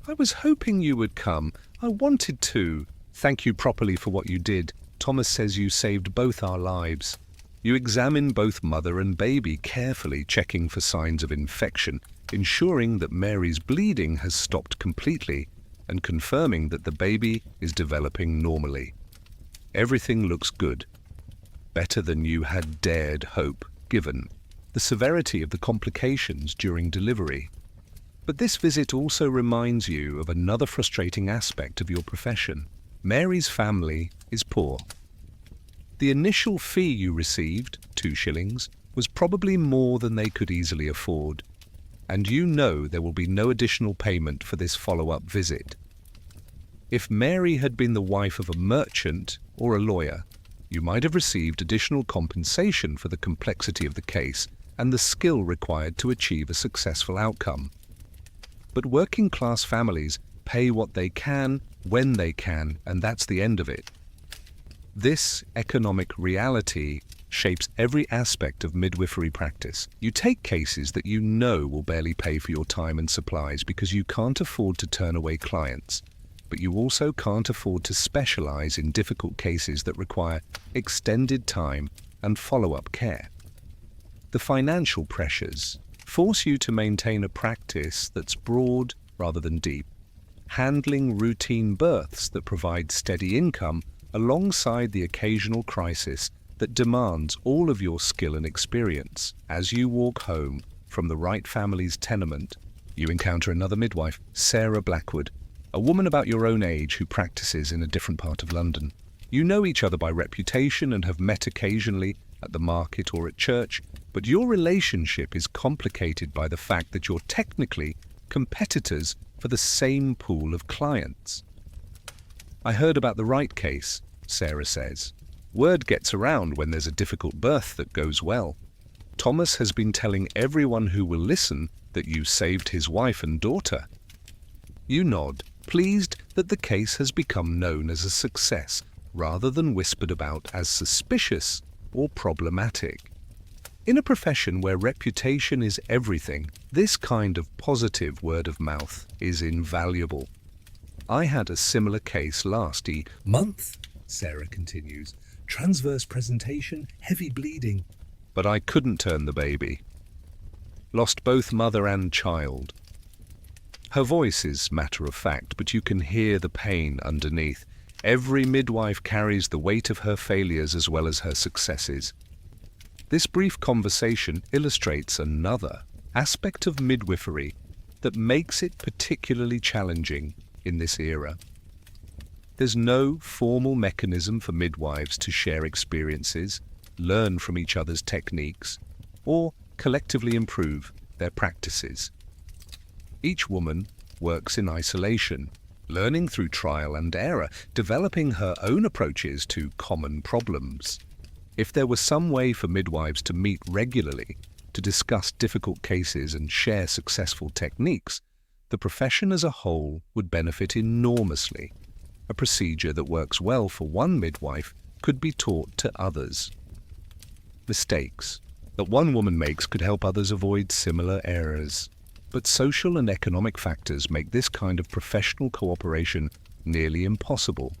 "I was hoping you would come. I wanted to. Thank you properly for what you did. Thomas says you saved both our lives." You examine both mother and baby carefully, checking for signs of infection, ensuring that Mary's bleeding has stopped completely, and confirming that the baby is developing normally. Everything looks good, better than you had dared hope, given the severity of the complications during delivery. But this visit also reminds you of another frustrating aspect of your profession. Mary's family is poor. The initial fee you received, 2 shillings, was probably more than they could easily afford, and you know there will be no additional payment for this follow-up visit. If Mary had been the wife of a merchant or a lawyer, you might have received additional compensation for the complexity of the case and the skill required to achieve a successful outcome. But working-class families pay what they can, when they can, and that's the end of it. This economic reality shapes every aspect of midwifery practice. You take cases that you know will barely pay for your time and supplies because you can't afford to turn away clients, but you also can't afford to specialize in difficult cases that require extended time and follow-up care. The financial pressures force you to maintain a practice that's broad rather than deep, handling routine births that provide steady income alongside the occasional crisis that demands all of your skill and experience. As you walk home from the right family's tenement, you encounter another midwife, Sarah Blackwood, a woman about your own age who practices in a different part of London. You know each other by reputation and have met occasionally at the market or at church, but your relationship is complicated by the fact that you're technically competitors for the same pool of clients. I heard about the Wright case, Sarah says. Word gets around when there's a difficult birth that goes well. Thomas has been telling everyone who will listen that you saved his wife and daughter. You nod, pleased that the case has become known as a success, rather than whispered about as suspicious or problematic. In a profession where reputation is everything, this kind of positive word of mouth is invaluable. I had a similar case last month, Sarah continues. Transverse presentation, heavy bleeding. But I couldn't turn the baby. Lost both mother and child. Her voice is matter of fact, but you can hear the pain underneath. Every midwife carries the weight of her failures as well as her successes. This brief conversation illustrates another aspect of midwifery that makes it particularly challenging in this era. There's no formal mechanism for midwives to share experiences, learn from each other's techniques, or collectively improve their practices. Each woman works in isolation, learning through trial and error, developing her own approaches to common problems. If there was some way for midwives to meet regularly, to discuss difficult cases and share successful techniques, the profession as a whole would benefit enormously. A procedure that works well for one midwife could be taught to others. Mistakes that one woman makes could help others avoid similar errors. But social and economic factors make this kind of professional cooperation nearly impossible.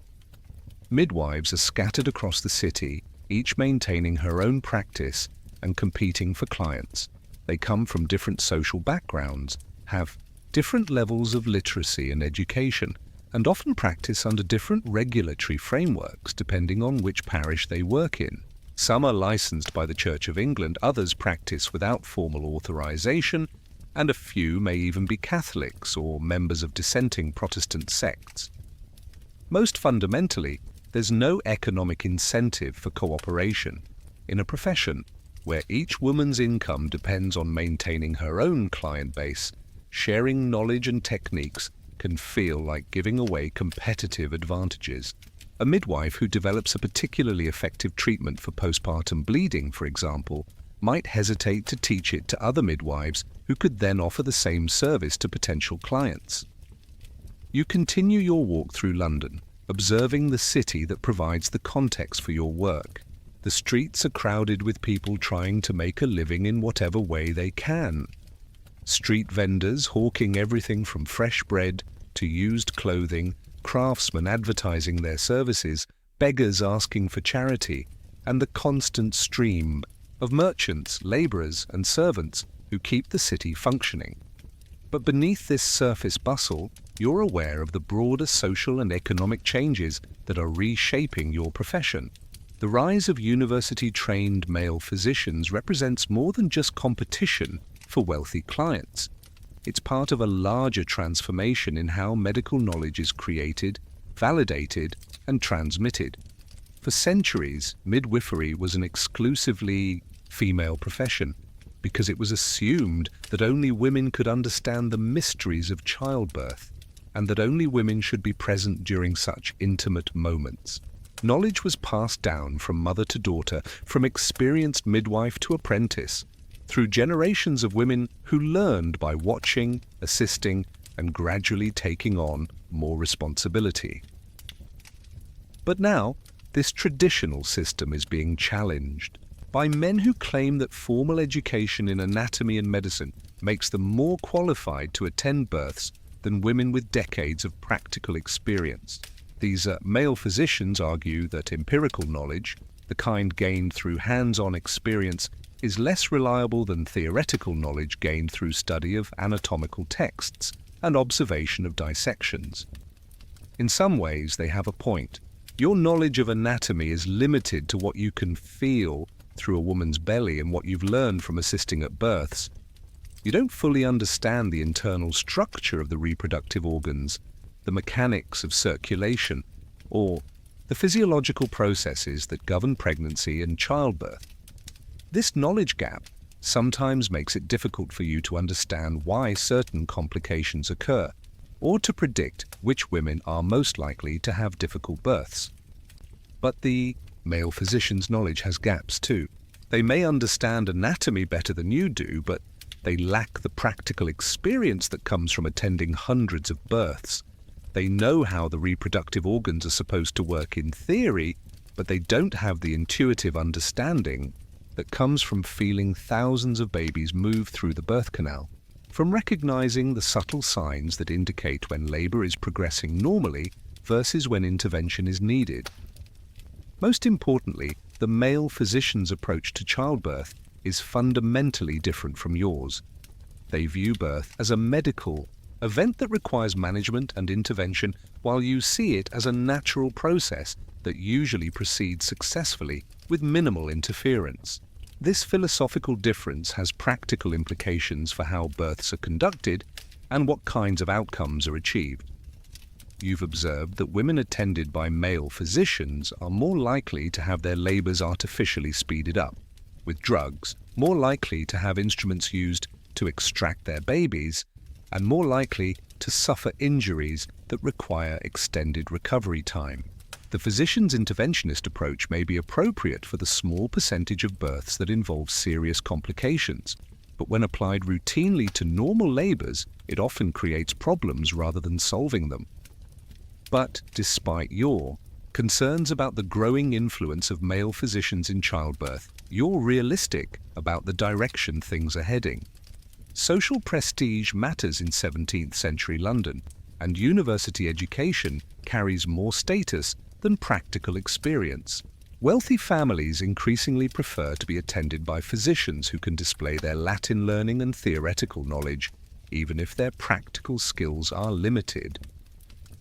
Midwives are scattered across the city, each maintaining her own practice and competing for clients. They come from different social backgrounds, have different levels of literacy and education, and often practice under different regulatory frameworks depending on which parish they work in. Some are licensed by the Church of England, others practice without formal authorization, and a few may even be Catholics or members of dissenting Protestant sects. Most fundamentally, there's no economic incentive for cooperation. In a profession where each woman's income depends on maintaining her own client base, sharing knowledge and techniques can feel like giving away competitive advantages. A midwife who develops a particularly effective treatment for postpartum bleeding, for example, might hesitate to teach it to other midwives who could then offer the same service to potential clients. You continue your walk through London, observing the city that provides the context for your work. The streets are crowded with people trying to make a living in whatever way they can. Street vendors hawking everything from fresh bread to used clothing, craftsmen advertising their services, beggars asking for charity, and the constant stream of merchants, labourers and servants who keep the city functioning. But beneath this surface bustle, you're aware of the broader social and economic changes that are reshaping your profession. The rise of university-trained male physicians represents more than just competition for wealthy clients. It's part of a larger transformation in how medical knowledge is created, validated, and transmitted. For centuries, midwifery was an exclusively female profession because it was assumed that only women could understand the mysteries of childbirth and that only women should be present during such intimate moments. Knowledge was passed down from mother to daughter, from experienced midwife to apprentice, through generations of women who learned by watching, assisting, and gradually taking on more responsibility. But now, this traditional system is being challenged by men who claim that formal education in anatomy and medicine makes them more qualified to attend births than women with decades of practical experience. These male physicians argue that empirical knowledge, the kind gained through hands-on experience, is less reliable than theoretical knowledge gained through study of anatomical texts and observation of dissections. In some ways, they have a point. Your knowledge of anatomy is limited to what you can feel through a woman's belly and what you've learned from assisting at births. You don't fully understand the internal structure of the reproductive organs, the mechanics of circulation, or the physiological processes that govern pregnancy and childbirth. This knowledge gap sometimes makes it difficult for you to understand why certain complications occur, or to predict which women are most likely to have difficult births. But the male physician's knowledge has gaps too. They may understand anatomy better than you do, but they lack the practical experience that comes from attending hundreds of births. They know how the reproductive organs are supposed to work in theory, but they don't have the intuitive understanding that comes from feeling thousands of babies move through the birth canal, from recognizing the subtle signs that indicate when labor is progressing normally versus when intervention is needed. Most importantly, the male physician's approach to childbirth is fundamentally different from yours. They view birth as a medical event that requires management and intervention, while you see it as a natural process that usually proceeds successfully with minimal interference. This philosophical difference has practical implications for how births are conducted and what kinds of outcomes are achieved. You've observed that women attended by male physicians are more likely to have their labors artificially speeded up, with drugs, more likely to have instruments used to extract their babies, and more likely to suffer injuries that require extended recovery time. The physician's interventionist approach may be appropriate for the small percentage of births that involve serious complications, but when applied routinely to normal labors, it often creates problems rather than solving them. But despite your concerns about the growing influence of male physicians in childbirth, you're realistic about the direction things are heading. Social prestige matters in 17th century London, and university education carries more status than practical experience. Wealthy families increasingly prefer to be attended by physicians who can display their Latin learning and theoretical knowledge, even if their practical skills are limited.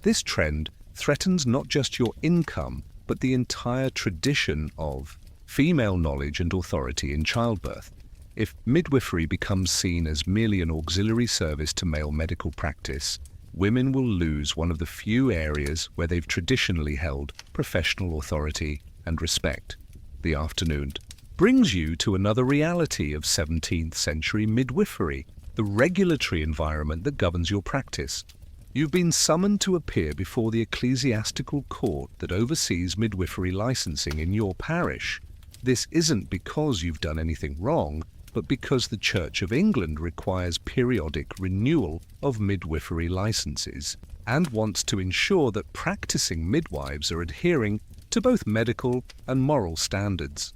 This trend threatens not just your income, but the entire tradition of female knowledge and authority in childbirth. If midwifery becomes seen as merely an auxiliary service to male medical practice, women will lose one of the few areas where they've traditionally held professional authority and respect. The afternoon brings you to another reality of 17th century midwifery, the regulatory environment that governs your practice. You've been summoned to appear before the ecclesiastical court that oversees midwifery licensing in your parish. This isn't because you've done anything wrong, but because the Church of England requires periodic renewal of midwifery licenses and wants to ensure that practicing midwives are adhering to both medical and moral standards.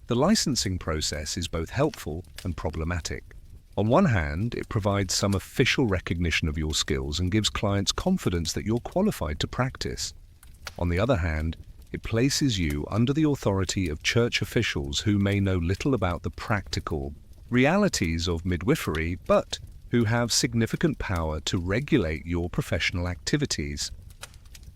The licensing process is both helpful and problematic. On one hand, it provides some official recognition of your skills and gives clients confidence that you're qualified to practice. On the other hand, it places you under the authority of church officials who may know little about the practical realities of midwifery, but who have significant power to regulate your professional activities.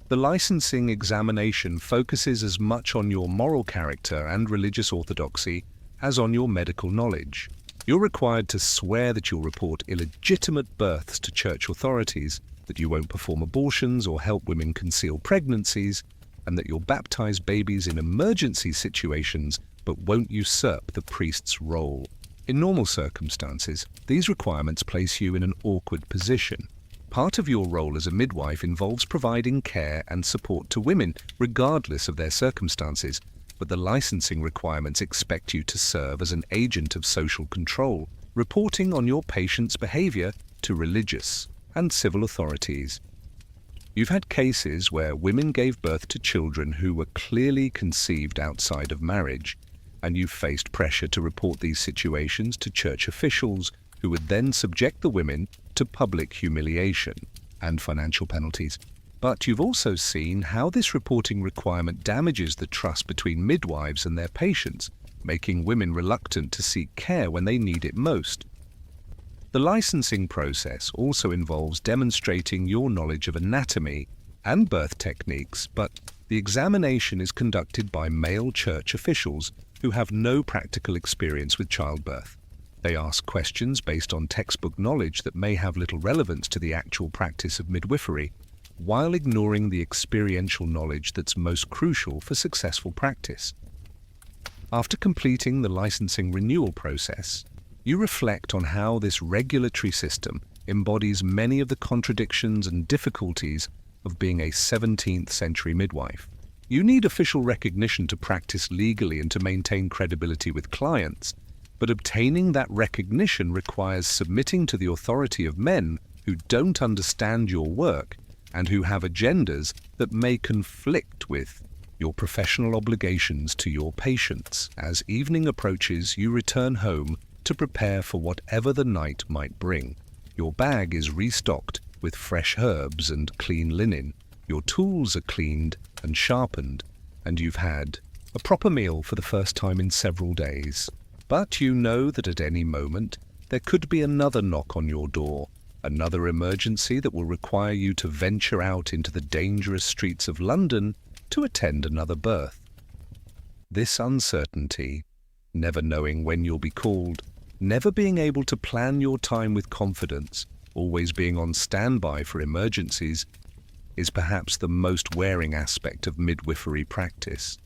The licensing examination focuses as much on your moral character and religious orthodoxy as on your medical knowledge. You're required to swear that you'll report illegitimate births to church authorities, that you won't perform abortions or help women conceal pregnancies, and that you'll baptize babies in emergency situations but won't usurp the priest's role. In normal circumstances, these requirements place you in an awkward position. Part of your role as a midwife involves providing care and support to women, regardless of their circumstances, but the licensing requirements expect you to serve as an agent of social control, reporting on your patient's behavior to religious and civil authorities. You've had cases where women gave birth to children who were clearly conceived outside of marriage, and you've faced pressure to report these situations to church officials who would then subject the women to public humiliation and financial penalties. But you've also seen how this reporting requirement damages the trust between midwives and their patients, making women reluctant to seek care when they need it most. The licensing process also involves demonstrating your knowledge of anatomy and birth techniques, but The examination is conducted by male church officials who have no practical experience with childbirth. They ask questions based on textbook knowledge that may have little relevance to the actual practice of midwifery, while ignoring the experiential knowledge that's most crucial for successful practice. After completing the licensing renewal process, you reflect on how this regulatory system embodies many of the contradictions and difficulties of being a 17th century midwife. You need official recognition to practice legally and to maintain credibility with clients, but obtaining that recognition requires submitting to the authority of men who don't understand your work and who have agendas that may conflict with your professional obligations to your patients. As evening approaches, you return home to prepare for whatever the night might bring. Your bag is restocked with fresh herbs and clean linen. Your tools are cleaned and sharpened, and you've had a proper meal for the first time in several days. But you know that at any moment there could be another knock on your door, another emergency that will require you to venture out into the dangerous streets of London to attend another birth. This uncertainty, never knowing when you'll be called, never being able to plan your time with confidence, always being on standby for emergencies, is perhaps the most wearing aspect of midwifery practice.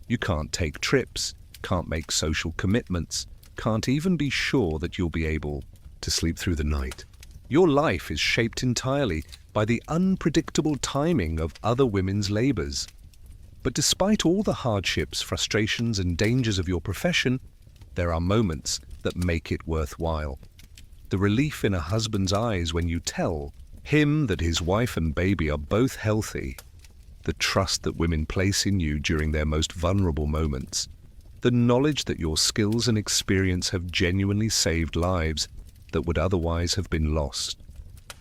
You can't take trips, can't make social commitments, can't even be sure that you'll be able to sleep through the night. Your life is shaped entirely by the unpredictable timing of other women's labors. But despite all the hardships, frustrations, and dangers of your profession, there are moments that make it worthwhile. The relief in a husband's eyes when you tell him that his wife and baby are both healthy, the trust that women place in you during their most vulnerable moments, the knowledge that your skills and experience have genuinely saved lives that would otherwise have been lost.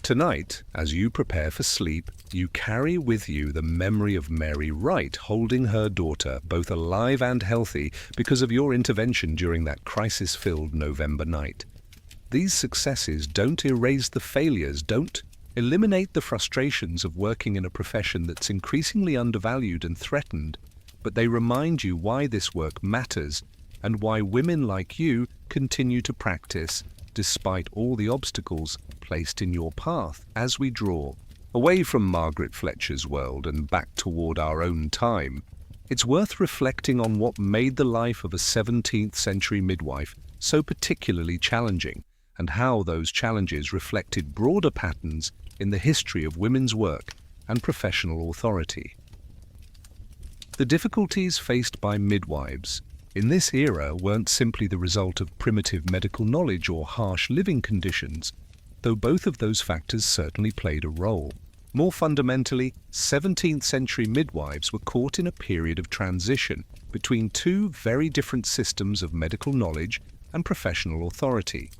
Tonight, as you prepare for sleep, you carry with you the memory of Mary Wright holding her daughter both alive and healthy because of your intervention during that crisis-filled November night. These successes don't erase the failures, don't eliminate the frustrations of working in a profession that's increasingly undervalued and threatened, but they remind you why this work matters and why women like you continue to practice despite all the obstacles placed in your path. As we draw away from Margaret Fletcher's world and back toward our own time, it's worth reflecting on what made the life of a 17th century midwife so particularly challenging, and how those challenges reflected broader patterns in the history of women's work and professional authority. The difficulties faced by midwives in this era weren't simply the result of primitive medical knowledge or harsh living conditions, though both of those factors certainly played a role. More fundamentally, 17th century midwives were caught in a period of transition between two very different systems of medical knowledge and professional authority.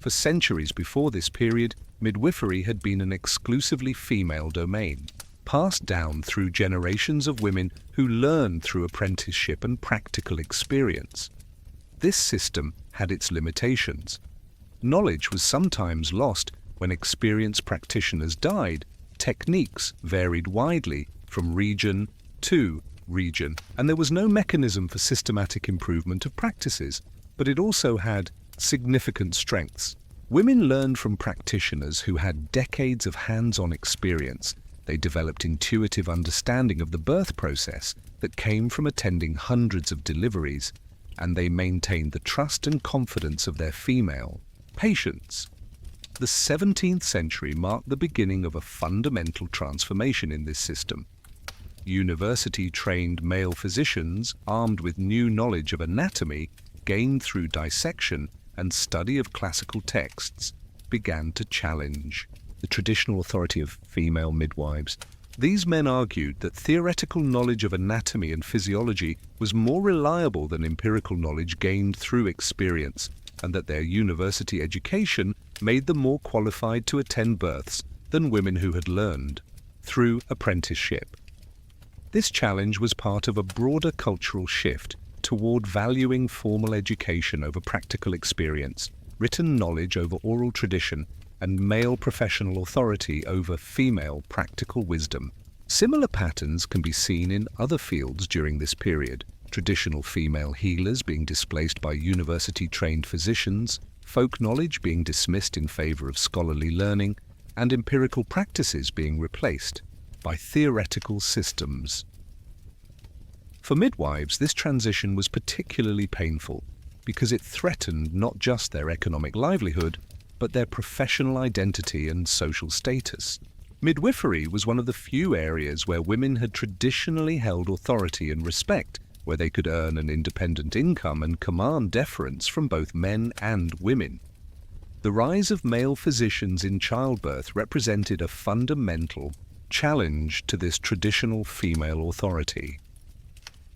For centuries before this period, midwifery had been an exclusively female domain, passed down through generations of women who learned through apprenticeship and practical experience. This system had its limitations. Knowledge was sometimes lost when experienced practitioners died. Techniques varied widely from region to region, and there was no mechanism for systematic improvement of practices, but it also had significant strengths. Women learned from practitioners who had decades of hands-on experience. They developed intuitive understanding of the birth process that came from attending hundreds of deliveries, and they maintained the trust and confidence of their female patients. The 17th century marked the beginning of a fundamental transformation in this system. University-trained male physicians, armed with new knowledge of anatomy gained through dissection and study of classical texts, began to challenge the traditional authority of female midwives. These men argued that theoretical knowledge of anatomy and physiology was more reliable than empirical knowledge gained through experience, and that their university education made them more qualified to attend births than women who had learned through apprenticeship. This challenge was part of a broader cultural shift toward valuing formal education over practical experience, written knowledge over oral tradition, and male professional authority over female practical wisdom. Similar patterns can be seen in other fields during this period, traditional female healers being displaced by university-trained physicians, folk knowledge being dismissed in favor of scholarly learning, and empirical practices being replaced by theoretical systems. For midwives, this transition was particularly painful because it threatened not just their economic livelihood, but their professional identity and social status. Midwifery was one of the few areas where women had traditionally held authority and respect, where they could earn an independent income and command deference from both men and women. The rise of male physicians in childbirth represented a fundamental challenge to this traditional female authority.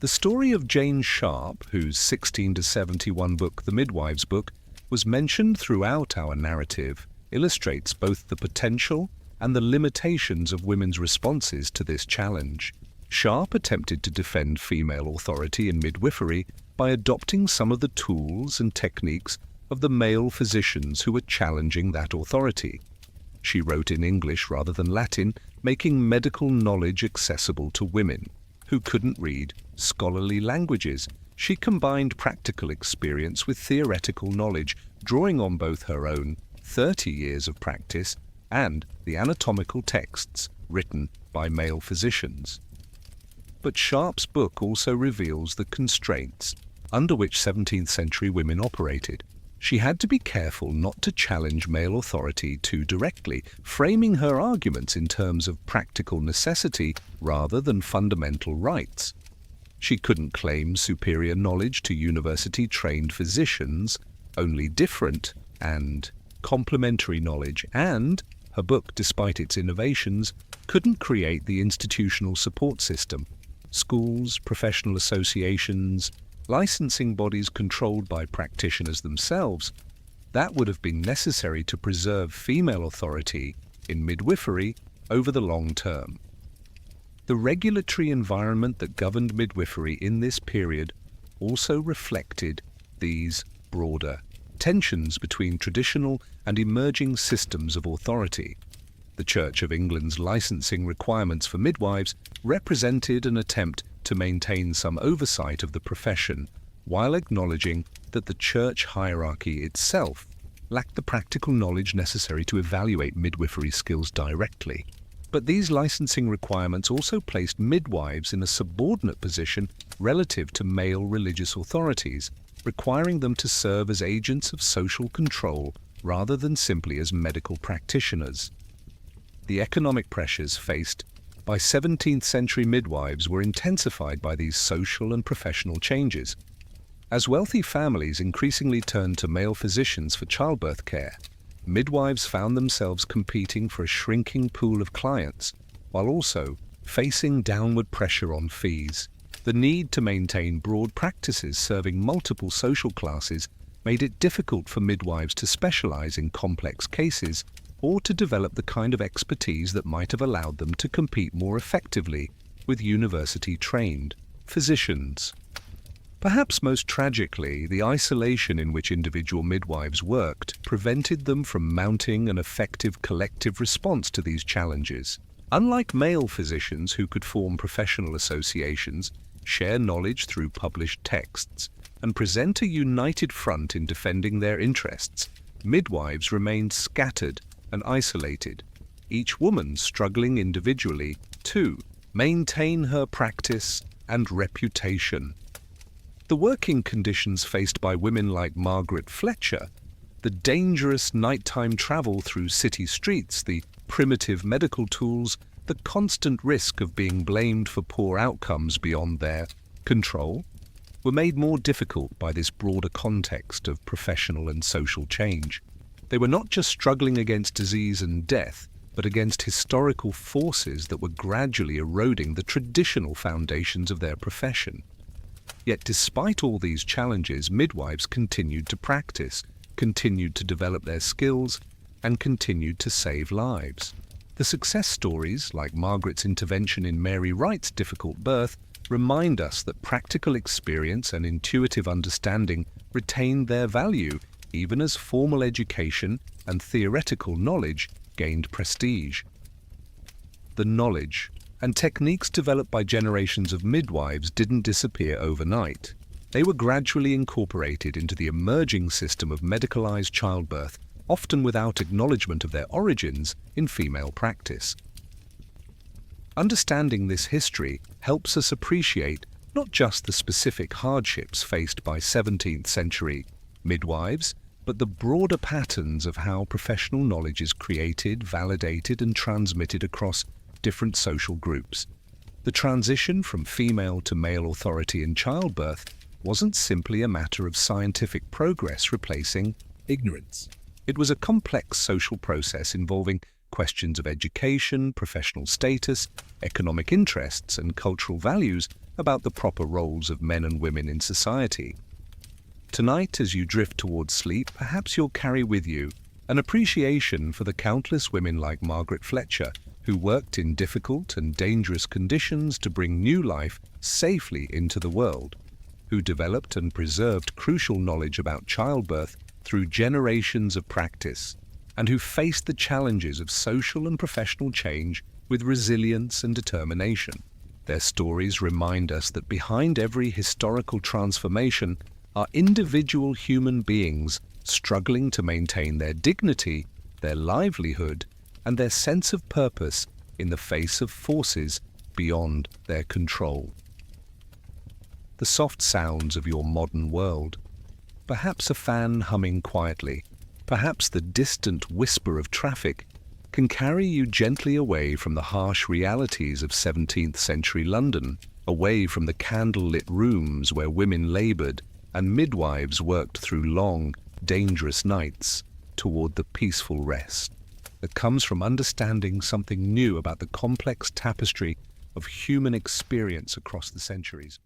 The story of Jane Sharp, whose 1671 book, The Midwives Book, was mentioned throughout our narrative, illustrates both the potential and the limitations of women's responses to this challenge. Sharp attempted to defend female authority in midwifery by adopting some of the tools and techniques of the male physicians who were challenging that authority. She wrote in English rather than Latin, making medical knowledge accessible to women who couldn't read scholarly languages. She combined practical experience with theoretical knowledge, drawing on both her own 30 years of practice and the anatomical texts written by male physicians. But Sharp's book also reveals the constraints under which 17th century women operated. She had to be careful not to challenge male authority too directly, framing her arguments in terms of practical necessity rather than fundamental rights. She couldn't claim superior knowledge to university-trained physicians, only different and complementary knowledge, and her book, despite its innovations, couldn't create the institutional support system. Schools, professional associations, licensing bodies controlled by practitioners themselves, that would have been necessary to preserve female authority in midwifery over the long term. The regulatory environment that governed midwifery in this period also reflected these broader tensions between traditional and emerging systems of authority. The Church of England's licensing requirements for midwives represented an attempt to maintain some oversight of the profession, while acknowledging that the church hierarchy itself lacked the practical knowledge necessary to evaluate midwifery skills directly. But these licensing requirements also placed midwives in a subordinate position relative to male religious authorities, requiring them to serve as agents of social control rather than simply as medical practitioners. The economic pressures faced by 17th century midwives were intensified by these social and professional changes. As wealthy families increasingly turned to male physicians for childbirth care, midwives found themselves competing for a shrinking pool of clients, while also facing downward pressure on fees. The need to maintain broad practices serving multiple social classes made it difficult for midwives to specialize in complex cases or to develop the kind of expertise that might have allowed them to compete more effectively with university-trained physicians. Perhaps most tragically, the isolation in which individual midwives worked prevented them from mounting an effective collective response to these challenges. Unlike male physicians who could form professional associations, share knowledge through published texts, and present a united front in defending their interests, midwives remained scattered and isolated, each woman struggling individually to maintain her practice and reputation. The working conditions faced by women like Margaret Fletcher, the dangerous nighttime travel through city streets, the primitive medical tools, the constant risk of being blamed for poor outcomes beyond their control, were made more difficult by this broader context of professional and social change. They were not just struggling against disease and death, but against historical forces that were gradually eroding the traditional foundations of their profession. Yet despite all these challenges, midwives continued to practice, continued to develop their skills, and continued to save lives. The success stories, like Margaret's intervention in Mary Wright's difficult birth, remind us that practical experience and intuitive understanding retained their value even as formal education and theoretical knowledge gained prestige. The knowledge And techniques developed by generations of midwives didn't disappear overnight. They were gradually incorporated into the emerging system of medicalized childbirth, often without acknowledgement of their origins in female practice. Understanding this history helps us appreciate not just the specific hardships faced by 17th century midwives, but the broader patterns of how professional knowledge is created, validated, and transmitted across different social groups. The transition from female to male authority in childbirth wasn't simply a matter of scientific progress replacing Ignorance. it was a complex social process involving questions of education, professional status, economic interests, and cultural values about the proper roles of men and women in society. Tonight, as you drift towards sleep, perhaps you'll carry with you an appreciation for the countless women like Margaret Fletcher who worked in difficult and dangerous conditions to bring new life safely into the world, who developed and preserved crucial knowledge about childbirth through generations of practice, and who faced the challenges of social and professional change with resilience and determination. Their stories remind us that behind every historical transformation are individual human beings struggling to maintain their dignity, their livelihood, and their sense of purpose in the face of forces beyond their control. The soft sounds of your modern world, perhaps a fan humming quietly, perhaps the distant whisper of traffic, can carry you gently away from the harsh realities of 17th century London, away from the candle-lit rooms where women labored and midwives worked through long, dangerous nights, toward the peaceful rest that comes from understanding something new about the complex tapestry of human experience across the centuries.